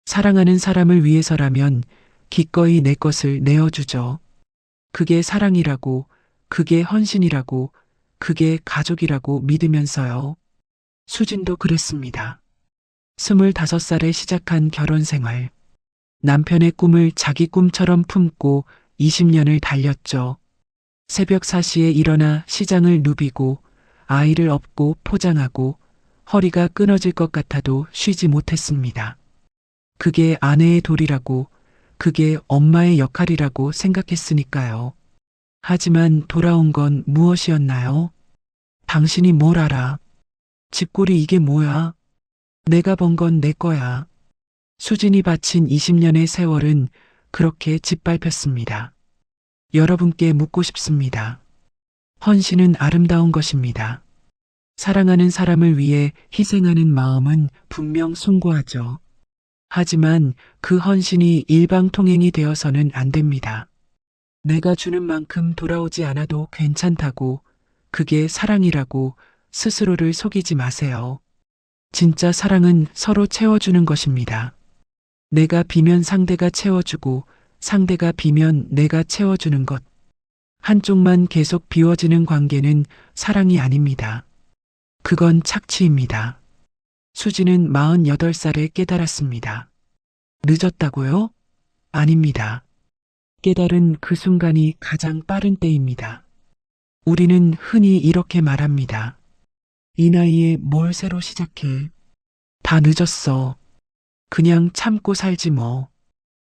사랑하는 사람을 위해서라면 기꺼이 내 것을 내어주죠. 그게 사랑이라고, 그게 헌신이라고, 그게 가족이라고 믿으면서요. 수진도 그랬습니다. 25살에 시작한 결혼 생활. 남편의 꿈을 자기 꿈처럼 품고 20년을 달렸죠. 새벽 4시에 일어나 시장을 누비고 아이를 업고 포장하고 허리가 끊어질 것 같아도 쉬지 못했습니다. 그게 아내의 도리라고, 그게 엄마의 역할이라고 생각했으니까요. 하지만 돌아온 건 무엇이었나요? 당신이 뭘 알아? 집골이 이게 뭐야? 내가 번 건 내 거야. 수진이 바친 20년의 세월은 그렇게 짓밟혔습니다. 여러분께 묻고 싶습니다. 헌신은 아름다운 것입니다. 사랑하는 사람을 위해 희생하는 마음은 분명 숭고하죠. 하지만 그 헌신이 일방통행이 되어서는 안 됩니다. 내가 주는 만큼 돌아오지 않아도 괜찮다고, 그게 사랑이라고 스스로를 속이지 마세요. 진짜 사랑은 서로 채워주는 것입니다. 내가 비면 상대가 채워주고 상대가 비면 내가 채워주는 것. 한쪽만 계속 비워지는 관계는 사랑이 아닙니다. 그건 착취입니다. 수지는 48살에 깨달았습니다. 늦었다고요? 아닙니다. 깨달은 그 순간이 가장 빠른 때입니다. 우리는 흔히 이렇게 말합니다. 이 나이에 뭘 새로 시작해? 다 늦었어. 그냥 참고 살지 뭐.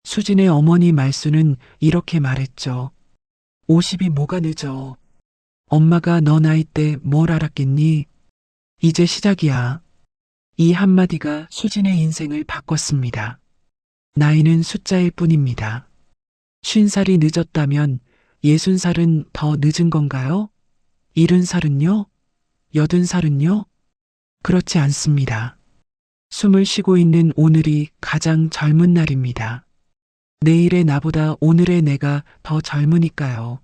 수진의 어머니 말수는 이렇게 말했죠. 50이 뭐가 늦어. 엄마가 너 나이 때 뭘 알았겠니? 이제 시작이야. 이 한마디가 수진의 인생을 바꿨습니다. 나이는 숫자일 뿐입니다. 50살이 늦었다면 60살은 더 늦은 건가요? 70살은요? 80살은요? 그렇지 않습니다. 숨을 쉬고 있는 오늘이 가장 젊은 날입니다. 내일의 나보다 오늘의 내가 더 젊으니까요.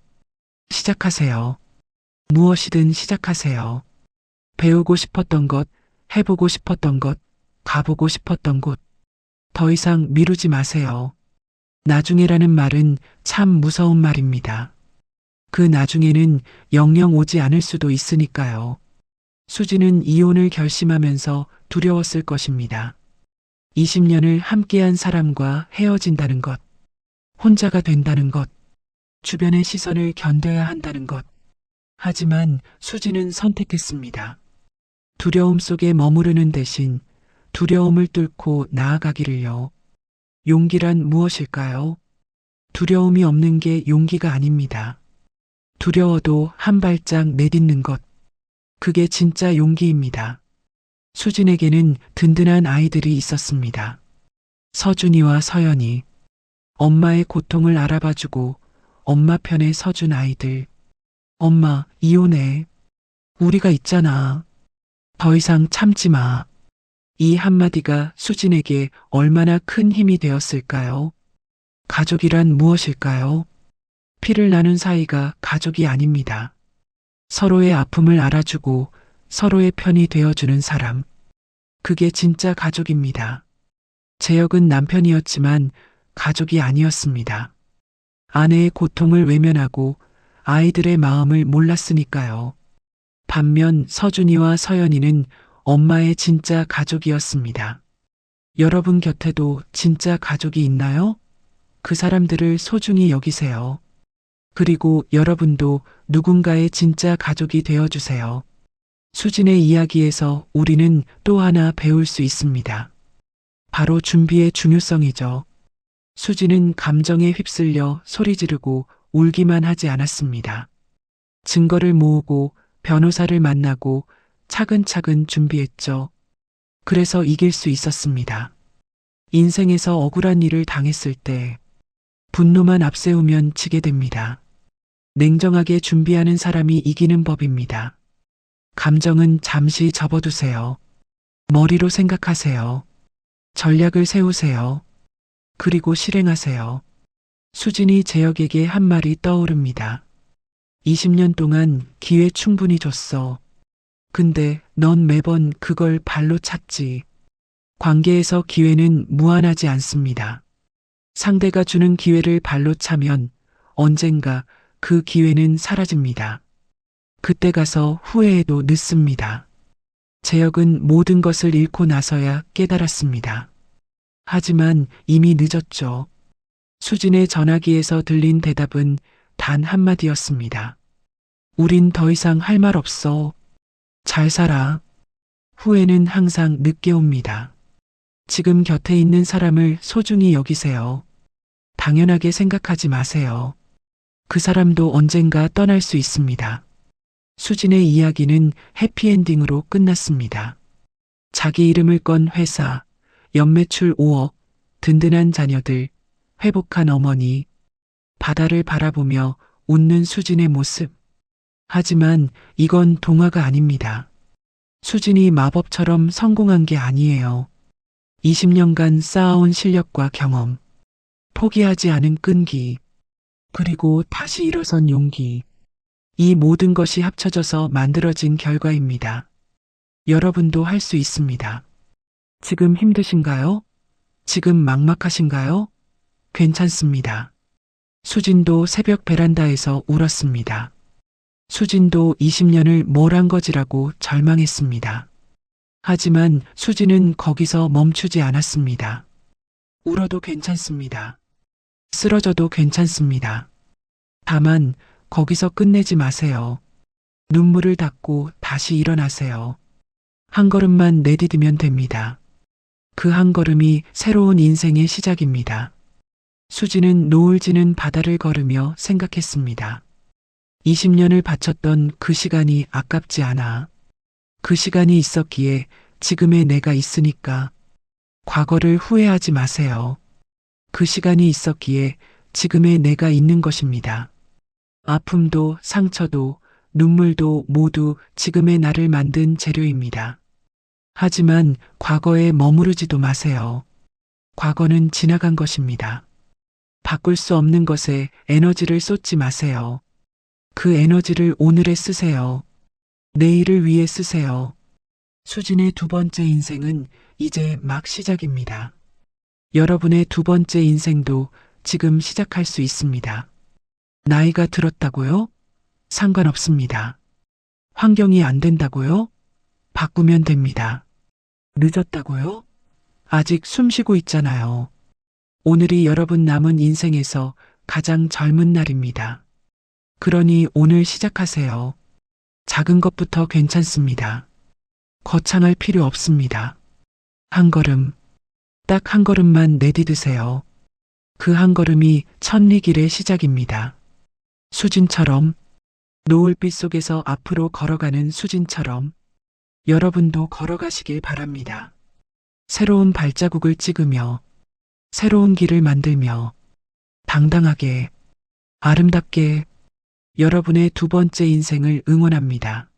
시작하세요. 무엇이든 시작하세요. 배우고 싶었던 것, 해보고 싶었던 것, 가보고 싶었던 곳. 더 이상 미루지 마세요. 나중에라는 말은 참 무서운 말입니다. 그 나중에는 영영 오지 않을 수도 있으니까요. 수지는 이혼을 결심하면서 두려웠을 것입니다. 20년을 함께한 사람과 헤어진다는 것, 혼자가 된다는 것, 주변의 시선을 견뎌야 한다는 것. 하지만 수지는 선택했습니다. 두려움 속에 머무르는 대신 두려움을 뚫고 나아가기를요. 용기란 무엇일까요? 두려움이 없는 게 용기가 아닙니다. 두려워도 한 발짝 내딛는 것. 그게 진짜 용기입니다. 수진에게는 든든한 아이들이 있었습니다. 서준이와 서연이. 엄마의 고통을 알아봐주고 엄마 편에 서준 아이들. 엄마, 이혼해. 우리가 있잖아. 더 이상 참지 마. 이 한마디가 수진에게 얼마나 큰 힘이 되었을까요? 가족이란 무엇일까요? 피를 나눈 사이가 가족이 아닙니다. 서로의 아픔을 알아주고 서로의 편이 되어주는 사람. 그게 진짜 가족입니다. 재혁은 남편이었지만 가족이 아니었습니다. 아내의 고통을 외면하고 아이들의 마음을 몰랐으니까요. 반면 서준이와 서연이는 엄마의 진짜 가족이었습니다. 여러분 곁에도 진짜 가족이 있나요? 그 사람들을 소중히 여기세요. 그리고 여러분도 누군가의 진짜 가족이 되어주세요. 수진의 이야기에서 우리는 또 하나 배울 수 있습니다. 바로 준비의 중요성이죠. 수진은 감정에 휩쓸려 소리 지르고 울기만 하지 않았습니다. 증거를 모으고 변호사를 만나고 차근차근 준비했죠. 그래서 이길 수 있었습니다. 인생에서 억울한 일을 당했을 때 분노만 앞세우면 지게 됩니다. 냉정하게 준비하는 사람이 이기는 법입니다. 감정은 잠시 접어두세요. 머리로 생각하세요. 전략을 세우세요. 그리고 실행하세요. 수진이 재혁에게 한 말이 떠오릅니다. 20년 동안 기회 충분히 줬어. 근데 넌 매번 그걸 발로 찼지. 관계에서 기회는 무한하지 않습니다. 상대가 주는 기회를 발로 차면 언젠가 그 기회는 사라집니다. 그때 가서 후회해도 늦습니다. 재혁은 모든 것을 잃고 나서야 깨달았습니다. 하지만 이미 늦었죠. 수진의 전화기에서 들린 대답은 단 한마디였습니다. 우린 더 이상 할 말 없어. 잘 살아. 후회는 항상 늦게 옵니다. 지금 곁에 있는 사람을 소중히 여기세요. 당연하게 생각하지 마세요. 그 사람도 언젠가 떠날 수 있습니다. 수진의 이야기는 해피엔딩으로 끝났습니다. 자기 이름을 건 회사, 연매출 5억, 든든한 자녀들, 회복한 어머니, 바다를 바라보며 웃는 수진의 모습. 하지만 이건 동화가 아닙니다. 수진이 마법처럼 성공한 게 아니에요. 20년간 쌓아온 실력과 경험, 포기하지 않은 끈기, 그리고 다시 일어선 용기. 이 모든 것이 합쳐져서 만들어진 결과입니다. 여러분도 할 수 있습니다. 지금 힘드신가요? 지금 막막하신가요? 괜찮습니다. 수진도 새벽 베란다에서 울었습니다. 수진도 20년을 뭘 한 거지라고 절망했습니다. 하지만 수진은 거기서 멈추지 않았습니다. 울어도 괜찮습니다. 쓰러져도 괜찮습니다. 다만 거기서 끝내지 마세요. 눈물을 닦고 다시 일어나세요. 한 걸음만 내디디면 됩니다. 그 한 걸음이 새로운 인생의 시작입니다. 수진은 노을 지는 바다를 걸으며 생각했습니다. 20년을 바쳤던 그 시간이 아깝지 않아. 그 시간이 있었기에 지금의 내가 있으니까. 과거를 후회하지 마세요. 그 시간이 있었기에 지금의 내가 있는 것입니다. 아픔도 상처도 눈물도 모두 지금의 나를 만든 재료입니다. 하지만 과거에 머무르지도 마세요. 과거는 지나간 것입니다. 바꿀 수 없는 것에 에너지를 쏟지 마세요. 그 에너지를 오늘에 쓰세요. 내일을 위해 쓰세요. 수진의 두 번째 인생은 이제 막 시작입니다. 여러분의 두 번째 인생도 지금 시작할 수 있습니다. 나이가 들었다고요? 상관없습니다. 환경이 안 된다고요? 바꾸면 됩니다. 늦었다고요? 아직 숨 쉬고 있잖아요. 오늘이 여러분 남은 인생에서 가장 젊은 날입니다. 그러니 오늘 시작하세요. 작은 것부터 괜찮습니다. 거창할 필요 없습니다. 한 걸음, 딱 한 걸음만 내디드세요. 그 한 걸음이 천리길의 시작입니다. 수진처럼, 노을빛 속에서 앞으로 걸어가는 수진처럼 여러분도 걸어가시길 바랍니다. 새로운 발자국을 찍으며, 새로운 길을 만들며, 당당하게, 아름답게 여러분의 두 번째 인생을 응원합니다.